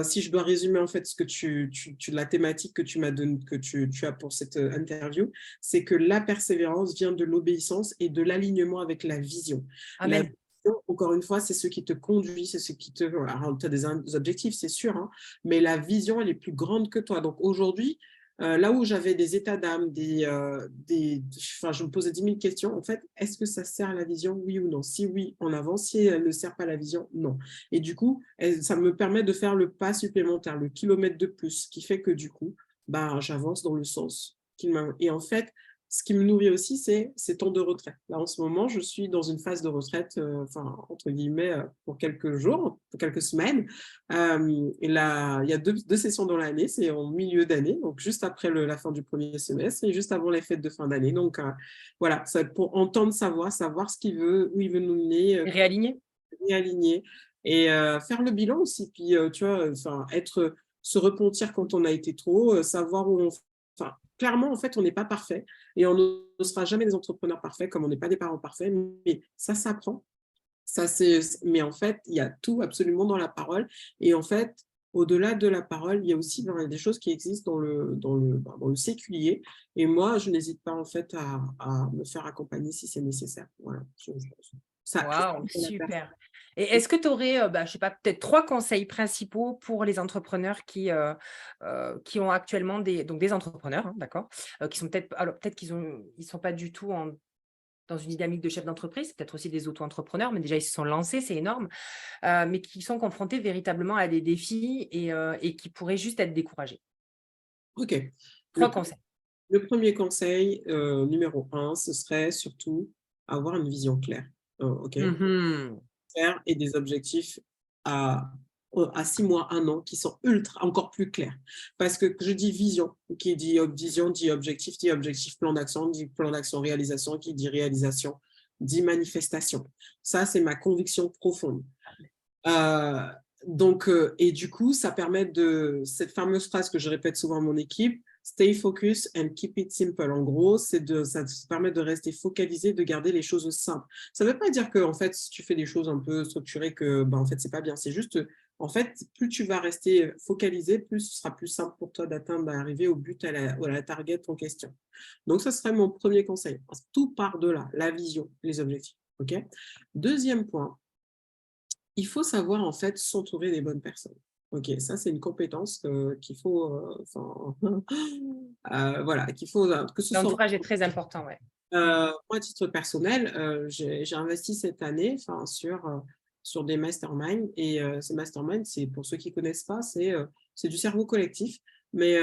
Si je dois résumer en fait ce que la thématique que tu m'as donné, que tu as pour cette interview, c'est que la persévérance vient de l'obéissance et de l'alignement avec la vision. La Amen. vision, encore une fois, c'est ce qui te conduit, c'est ce qui te... Alors, tu as des objectifs, c'est sûr, hein, mais la vision, elle est plus grande que toi. Donc aujourd'hui, là où j'avais des états d'âme, enfin, je me posais 10 000 questions, en fait, est-ce que ça sert à la vision, oui ou non? Si oui, en avant, si elle ne sert pas à la vision, non. Et du coup, ça me permet de faire le pas supplémentaire, le kilomètre de plus, qui fait que du coup, j'avance dans le sens qu'il m'a... Et en fait, ce qui me nourrit aussi, c'est ces temps de retraite. Là, en ce moment, je suis dans une phase de retraite, enfin, entre guillemets, pour quelques jours, pour quelques semaines. Et là, il y a deux sessions dans l'année, c'est en milieu d'année, donc juste après la fin du premier semestre et juste avant les fêtes de fin d'année. Donc, voilà, ça va être pour entendre savoir ce qu'il veut, où il veut nous mener, Réaligné? réaligner et faire le bilan aussi. Puis, tu vois, enfin, se repentir quand on a été trop, savoir où on... Enfin, clairement, en fait, on n'est pas parfait et on ne sera jamais des entrepreneurs parfaits comme on n'est pas des parents parfaits, mais ça s'apprend. Mais en fait, il y a tout absolument dans la parole. Et en fait, au-delà de la parole, il y a aussi des choses qui existent dans le séculier. Et moi, je n'hésite pas en fait à me faire accompagner si c'est nécessaire. Voilà. Ça, Waouh, super. Et est-ce que tu aurais, je sais pas, peut-être 3 conseils principaux pour les entrepreneurs qui ont actuellement des entrepreneurs, hein, d'accord? Qui sont peut-être alors peut-être ils sont pas du tout dans une dynamique de chef d'entreprise, peut-être aussi des auto-entrepreneurs, mais déjà ils se sont lancés, c'est énorme, mais qui sont confrontés véritablement à des défis et qui pourraient juste être découragés. OK. 3 Le, conseils. le premier conseil, numéro un, ce serait surtout avoir une vision claire. OK? Mmh. Claire et des objectifs à, à 6 mois, un an, qui sont encore plus clairs. Parce que je dis vision, qui dit vision, dit objectif, plan d'action, dit plan d'action, réalisation, qui dit réalisation, dit manifestation. Ça, c'est ma conviction profonde. Euh, et du coup, ça permet cette fameuse phrase que je répète souvent à mon équipe, stay focus and keep it simple. En gros, ça permet de rester focalisé, de garder les choses simples. Ça ne veut pas dire que, en fait, si tu fais des choses un peu structurées, que, en fait, c'est pas bien. C'est juste, en fait, plus tu vas rester focalisé, plus ce sera plus simple pour toi d'arriver au but, à la target en question. Donc, ça serait mon premier conseil. Tout part de là, la vision, les objectifs. OK? Deuxième point, il faut savoir en fait s'entourer des bonnes personnes. Ok, ça c'est une compétence qu'il faut, voilà, qu'il faut que ce soit. L'entourage est très important, ouais. Moi, à titre personnel, j'ai investi cette année, sur des masterminds et ces masterminds, c'est pour ceux qui connaissent pas, c'est du cerveau collectif, mais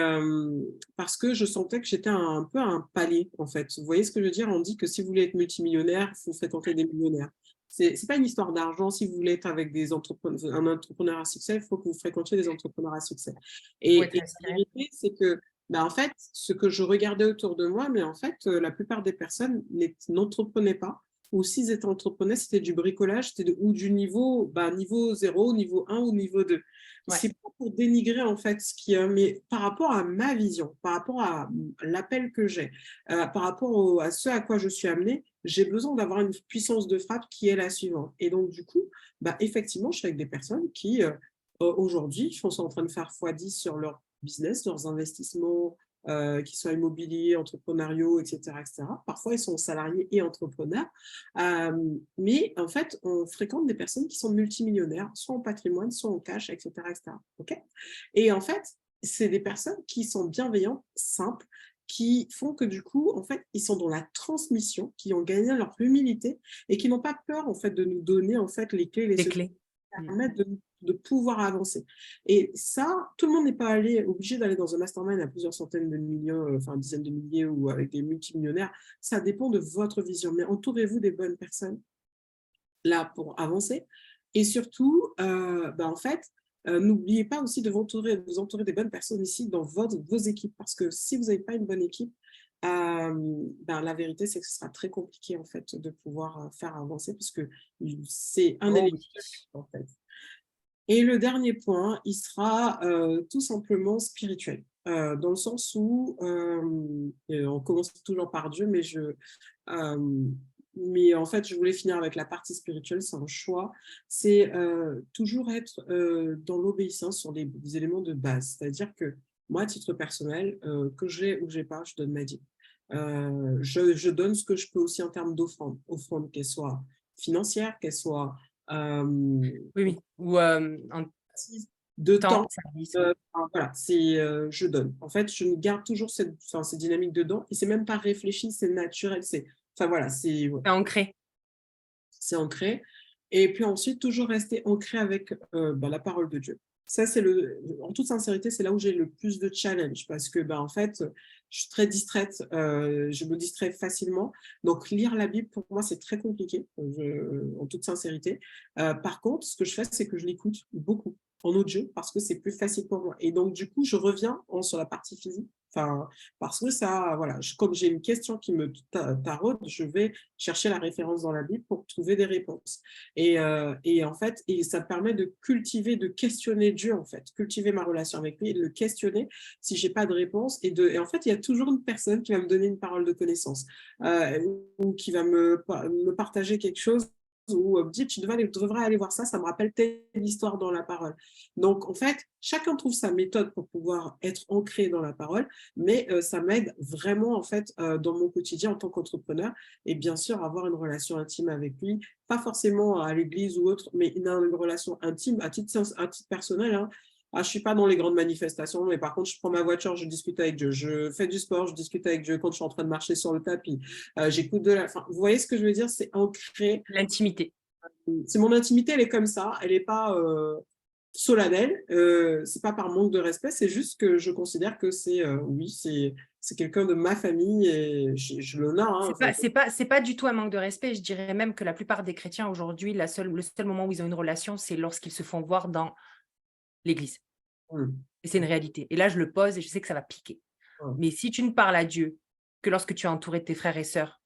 parce que je sentais que j'étais un peu à un palier en fait. Vous voyez ce que je veux dire? On dit que si vous voulez être multimillionnaire, il faut fréquenter des millionnaires. C'est pas une histoire d'argent. Si vous voulez être avec un entrepreneur à succès, il faut que vous fréquentiez des entrepreneurs à succès. Faut être Et la inspiré. vérité, c'est que en fait, ce que je regardais autour de moi, mais en fait, la plupart des personnes n'entreprenaient pas. Ou s'ils étaient entreprenaient, c'était du bricolage, ou du niveau 0, niveau 1 ou niveau 2. Ouais. C'est pas pour dénigrer en fait ce qu'il y a, mais par rapport à ma vision, par rapport à l'appel que j'ai, par rapport à ce à quoi je suis amenée, j'ai besoin d'avoir une puissance de frappe qui est la suivante. Et donc, du coup, effectivement, je suis avec des personnes qui, aujourd'hui, sont en train de faire x10 sur leur business, leurs investissements, qui soient immobiliers, entrepreneuriaux, etc., etc. Parfois, ils sont salariés et entrepreneurs. Mais en fait, on fréquente des personnes qui sont multimillionnaires, soit en patrimoine, soit en cash, etc., etc. Okay, et en fait, c'est des personnes qui sont bienveillantes, simples, qui font que du coup, en fait, ils sont dans la transmission, qui ont gagné leur humilité et qui n'ont pas peur, en fait, de nous donner, en fait, les clés, les Les secrets clés. qui permettent de pouvoir avancer. Et ça, tout le monde n'est pas obligé d'aller dans un mastermind à plusieurs centaines de millions, enfin, dizaines de milliers ou avec des multimillionnaires. Ça dépend de votre vision. Mais entourez-vous des bonnes personnes là pour avancer. Et surtout, en fait, n'oubliez pas aussi de vous entourer des bonnes personnes ici dans vos équipes, parce que si vous n'avez pas une bonne équipe, la vérité, c'est que ce sera très compliqué en fait de pouvoir faire avancer, puisque c'est un Oh élément oui. en fait. Et le dernier point, il sera tout simplement spirituel, dans le sens où, on commence toujours par Dieu, mais mais en fait, je voulais finir avec la partie spirituelle, c'est un choix. C'est toujours être dans l'obéissance sur des éléments de base. C'est-à-dire que moi, à titre personnel, que j'ai ou que j'ai pas, je donne ma dîme. Je donne ce que je peux aussi en termes d'offrande, offrande qu'elle soit financière, qu'elle soit Oui, oui. Ou en de temps, temps. service, oui. Enfin, voilà, c'est je donne. En fait, je garde toujours cette dynamique dedans et c'est même pas réfléchi, c'est naturel. Enfin voilà, ouais, C'est ancré. c'est ancré. Et puis ensuite, toujours rester ancré avec la parole de Dieu. Ça, en toute sincérité, c'est là où j'ai le plus de challenge parce que, en fait, je suis très distraite, je me distrais facilement. Donc, lire la Bible, pour moi, c'est très compliqué, en toute sincérité. Par contre, ce que je fais, c'est que je l'écoute beaucoup en audio parce que c'est plus facile pour moi. Et donc, du coup, je reviens sur la partie physique. Enfin, parce que ça, voilà, comme j'ai une question qui me taraude, je vais chercher la référence dans la Bible pour trouver des réponses. Et en fait, ça permet de cultiver, de questionner Dieu, en fait, cultiver ma relation avec lui et de le questionner si j'ai pas de réponse. Et en fait, il y a toujours une personne qui va me donner une parole de connaissance ou qui va me partager quelque chose ou me dire tu devrais aller voir ça, ça me rappelle telle histoire dans la parole. Donc, en fait, chacun trouve sa méthode pour pouvoir être ancré dans la parole, mais ça m'aide vraiment, en fait, dans mon quotidien en tant qu'entrepreneur et bien sûr, avoir une relation intime avec lui, pas forcément à l'église ou autre, mais une relation intime à titre personnel. Hein. Je ne suis pas dans les grandes manifestations, mais par contre, je prends ma voiture, je discute avec Dieu. Je fais du sport, je discute avec Dieu quand je suis en train de marcher sur le tapis. J'écoute Enfin, vous voyez ce que je veux dire? C'est ancré. L'intimité. C'est mon intimité, elle est comme ça. Elle n'est pas solennelle. C'est pas par manque de respect, c'est juste que je considère que oui, c'est quelqu'un de ma famille et je l'honore. Hein, enfin, C'est pas du tout un manque de respect. Je dirais même que la plupart des chrétiens aujourd'hui, le seul moment où ils ont une relation, c'est lorsqu'ils se font voir dans l'église. Et c'est une réalité. Et là, je le pose et je sais que ça va piquer. Mais si tu ne parles à Dieu que lorsque tu es entouré de tes frères et sœurs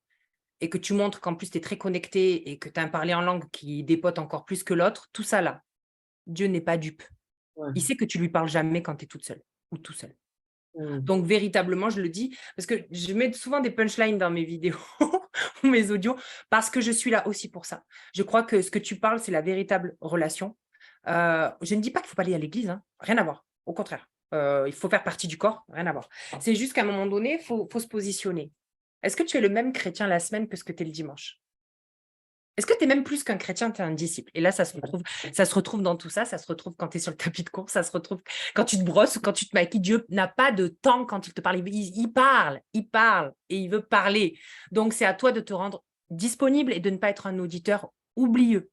et que tu montres qu'en plus tu es très connecté et que tu as un parler en langue qui dépote encore plus que l'autre, tout ça là, Dieu n'est pas dupe. ouais. Il sait que tu lui parles jamais quand tu es toute seule ou tout seul. Ouais. Donc, véritablement, je le dis, parce que je mets souvent des punchlines dans mes vidéos ou mes audios, parce que je suis là aussi pour ça. Je crois que ce que tu parles, c'est la véritable relation. Je ne dis pas qu'il ne faut pas aller à l'église, hein, rien à voir. Au contraire, il faut faire partie du corps, rien à voir. C'est juste qu'à un moment donné, il faut se positionner. Est-ce que tu es le même chrétien la semaine que ce que tu es le dimanche? Est-ce que tu es même plus qu'un chrétien, tu es un disciple? Et là, ça se retrouve dans tout ça, ça se retrouve quand tu es sur le tapis de course, ça se retrouve quand tu te brosses ou quand tu te maquilles. Dieu n'a pas de temps quand il te parle. Il parle et il veut parler. Donc, c'est à toi de te rendre disponible et de ne pas être un auditeur oublieux.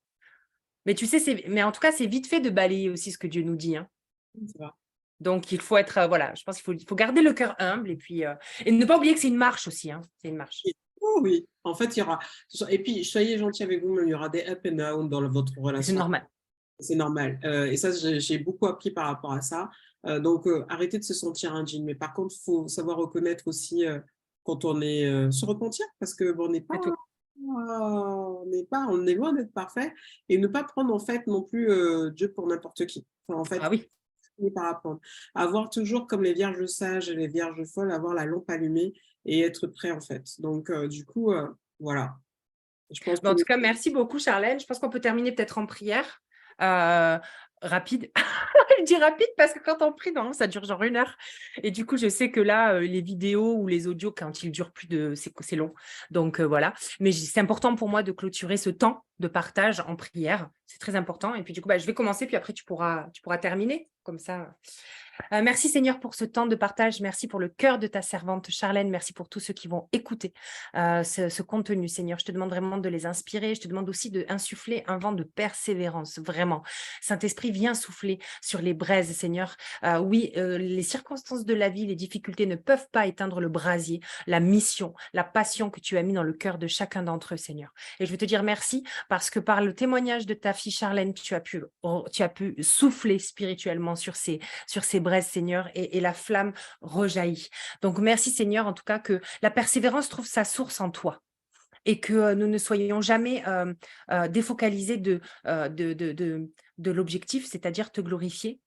Mais tu sais, mais en tout cas, c'est vite fait de balayer aussi ce que Dieu nous dit. Hein. Donc, il faut être, voilà, je pense qu'il faut garder le cœur humble et puis et ne pas oublier que c'est une marche aussi. Hein. C'est une marche. Oh oui, en fait, il y aura. Et puis, soyez gentil avec vous, mais il y aura des up and down dans votre C'est relation. normal. C'est normal. Et ça, j'ai beaucoup appris par rapport à ça. Donc, arrêtez de se sentir indigne. Mais par contre, il faut savoir reconnaître aussi quand on est se repentir, parce que bon, C'est tout. on est loin d'être parfait, et ne pas prendre en fait non plus Dieu pour n'importe qui. Enfin, en fait, Ah oui. par apprendre. Avoir toujours comme les vierges sages et les vierges folles, avoir la lampe allumée et être prêt en fait. Donc, du coup, voilà. Je pense Mais en que tout cas, merci beaucoup, Charlène. Je pense qu'on peut terminer peut-être en prière. Rapide. Je dis rapide parce que quand on prie, normalement, ça dure genre 1 heure. Et du coup, je sais que là, les vidéos ou les audios, quand ils durent plus de... C'est long. Donc, voilà. Mais c'est important pour moi de clôturer ce temps de partage en prière. C'est très important. Et puis, du coup, je vais commencer, puis après, tu pourras terminer. Comme ça. Merci Seigneur pour ce temps de partage. Merci pour le cœur de ta servante Charlène. Merci pour tous ceux qui vont écouter ce contenu, Seigneur. Je te demande vraiment de les inspirer. Je te demande aussi d'insuffler un vent de persévérance, vraiment. Saint-Esprit, viens souffler sur les braises, Seigneur. Oui, les circonstances de la vie, les difficultés ne peuvent pas éteindre le brasier, la mission, la passion que tu as mis dans le cœur de chacun d'entre eux, Seigneur. Et je veux te dire merci parce que par le témoignage de ta fille Charlène, tu as pu souffler spirituellement sur ces braises, Seigneur, et la flamme rejaillit. Donc, merci, Seigneur, en tout cas, que la persévérance trouve sa source en toi et que nous ne soyons jamais défocalisés de l'objectif, c'est-à-dire te glorifier,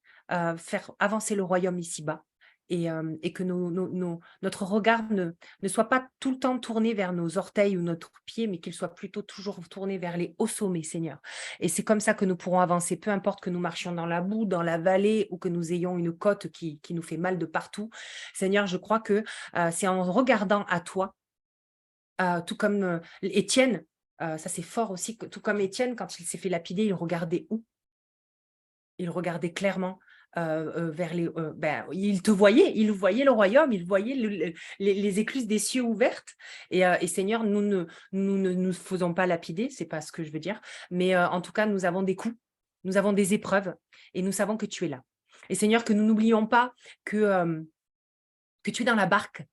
faire avancer le royaume ici-bas et que notre regard ne soit pas tout le temps tourné vers nos orteils ou notre pied, mais qu'il soit plutôt toujours tourné vers les hauts sommets, Seigneur. Et c'est comme ça que nous pourrons avancer, peu importe que nous marchions dans la boue, dans la vallée ou que nous ayons une côte qui nous fait mal de partout. Seigneur, je crois que c'est en regardant à toi, tout comme Étienne, ça c'est fort aussi, tout comme Étienne, quand il s'est fait lapider, il regardait où? Il regardait clairement vers il voyait le royaume, il voyait les écluses des cieux ouvertes. Et Seigneur, nous ne nous faisons pas lapider, c'est pas ce que je veux dire, mais en tout cas, nous avons des coups, nous avons des épreuves et nous savons que tu es là. Et Seigneur, que nous n'oublions pas que tu es dans la barque,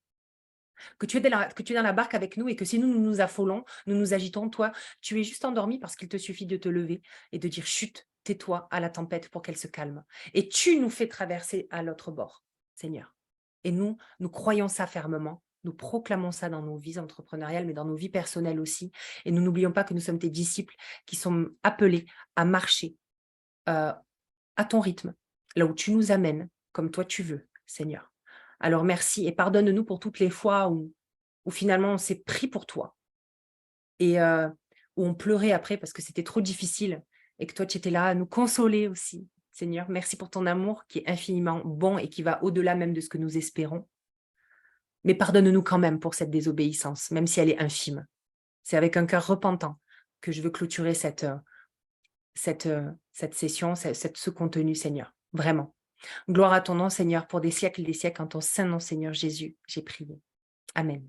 que tu es dans la barque avec nous et que si nous nous affolons, nous nous agitons, toi, tu es juste endormi parce qu'il te suffit de te lever et de dire chut, tais-toi à la tempête pour qu'elle se calme. Et tu nous fais traverser à l'autre bord, Seigneur. Et nous croyons ça fermement. Nous proclamons ça dans nos vies entrepreneuriales, mais dans nos vies personnelles aussi. Et nous n'oublions pas que nous sommes tes disciples qui sont appelés à marcher euh, à ton rythme, là où tu nous amènes, comme toi tu veux, Seigneur. Alors merci et pardonne-nous pour toutes les fois où finalement on s'est pris pour toi et où on pleurait après parce que c'était trop difficile et que toi tu étais là à nous consoler aussi. Seigneur, merci pour ton amour qui est infiniment bon et qui va au-delà même de ce que nous espérons. Mais pardonne-nous quand même pour cette désobéissance, même si elle est infime. C'est avec un cœur repentant que je veux clôturer cette session, ce contenu, Seigneur. Vraiment. Gloire à ton nom, Seigneur, pour des siècles et des siècles. En ton saint nom, Seigneur Jésus, j'ai prié. Amen.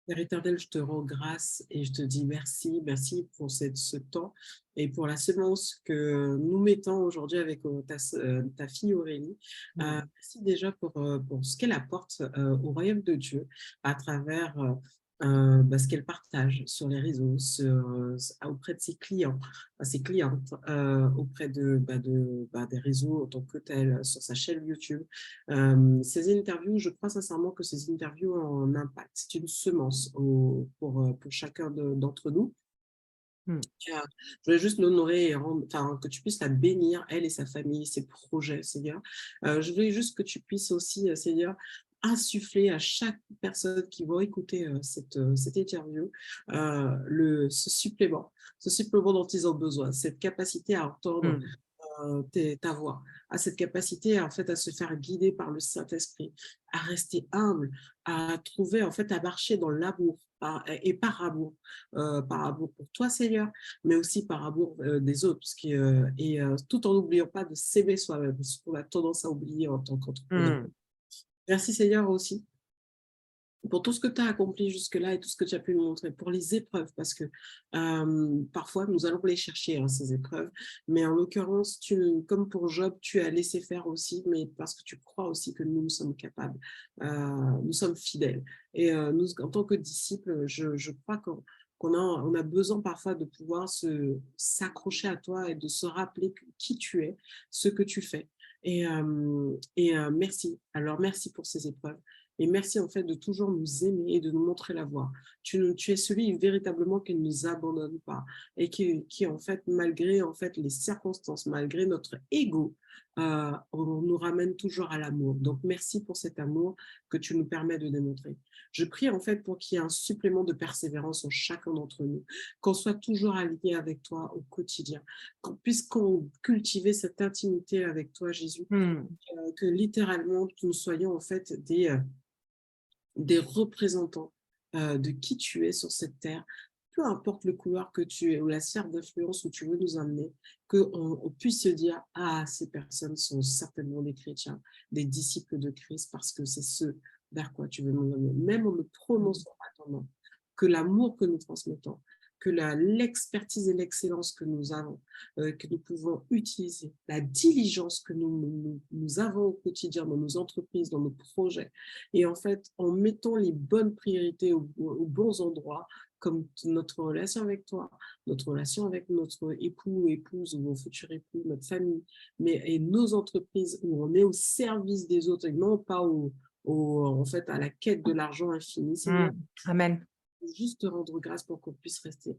Père éternel, je te rends grâce et je te dis merci, merci pour ce temps et pour la semence que nous mettons aujourd'hui avec ta fille Aurélie. Merci déjà pour ce qu'elle apporte au royaume de Dieu à travers ce qu'elle partage sur les réseaux, auprès de ses clients, ses clientes, auprès des réseaux en tant que tel, sur sa chaîne YouTube. Ces interviews, je crois sincèrement que ces interviews ont un impact. C'est une semence pour chacun d'entre nous. Je voulais juste l'honorer et que tu puisses la bénir, elle et sa famille, ses projets, Seigneur. Je voulais juste que tu puisses aussi, Seigneur, insuffler à chaque personne qui va écouter cette interview ce supplément dont ils ont besoin, cette capacité à entendre ta voix, à cette capacité en fait à se faire guider par le Saint-Esprit, à rester humble, à trouver en fait à marcher dans l'amour et par amour pour toi Seigneur, mais aussi par amour des autres, tout en n'oubliant pas de s'aimer soi-même, ce qu'on a tendance à oublier en tant qu'entrepreneur. Merci Seigneur aussi pour tout ce que tu as accompli jusque-là et tout ce que tu as pu nous montrer, pour les épreuves, parce que parfois, nous allons les chercher, ces épreuves, mais en l'occurrence, comme pour Job, tu as laissé faire aussi, mais parce que tu crois aussi que nous sommes capables, nous sommes fidèles. Et nous, en tant que disciples, je crois qu'on a besoin parfois de pouvoir s'accrocher à toi et de se rappeler qui tu es, ce que tu fais. Et merci. Alors, merci pour ces épreuves. Et merci en fait de toujours nous aimer et de nous montrer la voie. Tu es celui véritablement qui ne nous abandonne pas et qui en fait, malgré en fait, les circonstances, malgré notre ego, on nous ramène toujours à l'amour. Donc merci pour cet amour que tu nous permets de démontrer. Je prie en fait pour qu'il y ait un supplément de persévérance en chacun d'entre nous, qu'on soit toujours aligné avec toi au quotidien, qu'on puisse cultiver cette intimité avec toi, Jésus, que littéralement nous soyons en fait des représentants de qui tu es sur cette terre, peu importe le couloir que tu es ou la sphère d'influence où tu veux nous amener, qu'on puisse se dire « Ah, ces personnes sont certainement des chrétiens, des disciples de Christ, parce que c'est ce vers quoi tu veux nous amener. » Même en ne prononçant pas ton nom, que l'amour que nous transmettons, que l'expertise et l'excellence que nous avons, que nous pouvons utiliser, la diligence que nous avons au quotidien dans nos entreprises, dans nos projets, et en fait, en mettant les bonnes priorités aux bons endroits, comme notre relation avec toi, notre relation avec notre époux ou épouse ou mon futur époux, notre famille, et nos entreprises où on est au service des autres et non pas en fait, à la quête de l'argent infini, Seigneur. Amen. juste te rendre grâce pour qu'on puisse rester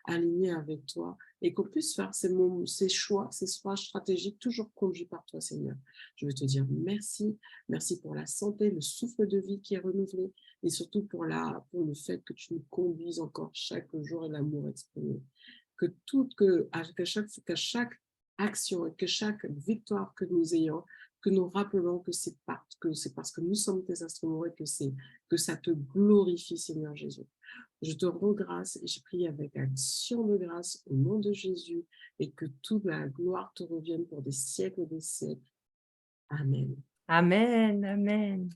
aligné avec toi et qu'on puisse faire ces choix stratégiques toujours conduits par toi, Seigneur. Je veux te dire merci, merci pour la santé, le souffle de vie qui est renouvelé et surtout pour le fait que tu nous conduises encore chaque jour et l'amour exprimé. Qu'à chaque action et que chaque victoire que nous ayons, que nous rappelons que c'est parce que nous sommes tes instruments et que ça te glorifie, Seigneur Jésus. Je te rends grâce et je prie avec action de grâce au nom de Jésus et que toute la gloire te revienne pour des siècles et des siècles. Amen. Amen, amen.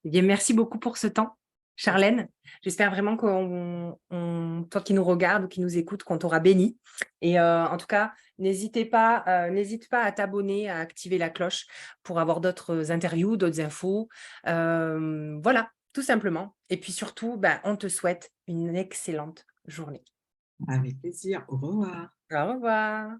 Eh bien, merci beaucoup pour ce temps, Charlène. J'espère vraiment toi qui nous regardes ou qui nous écoute, qu'on t'aura béni. Et en tout cas, n'hésite pas à t'abonner, à activer la cloche pour avoir d'autres interviews, d'autres infos. Voilà, tout simplement. Et puis surtout, on te souhaite une excellente journée. Avec plaisir. Au revoir. Au revoir.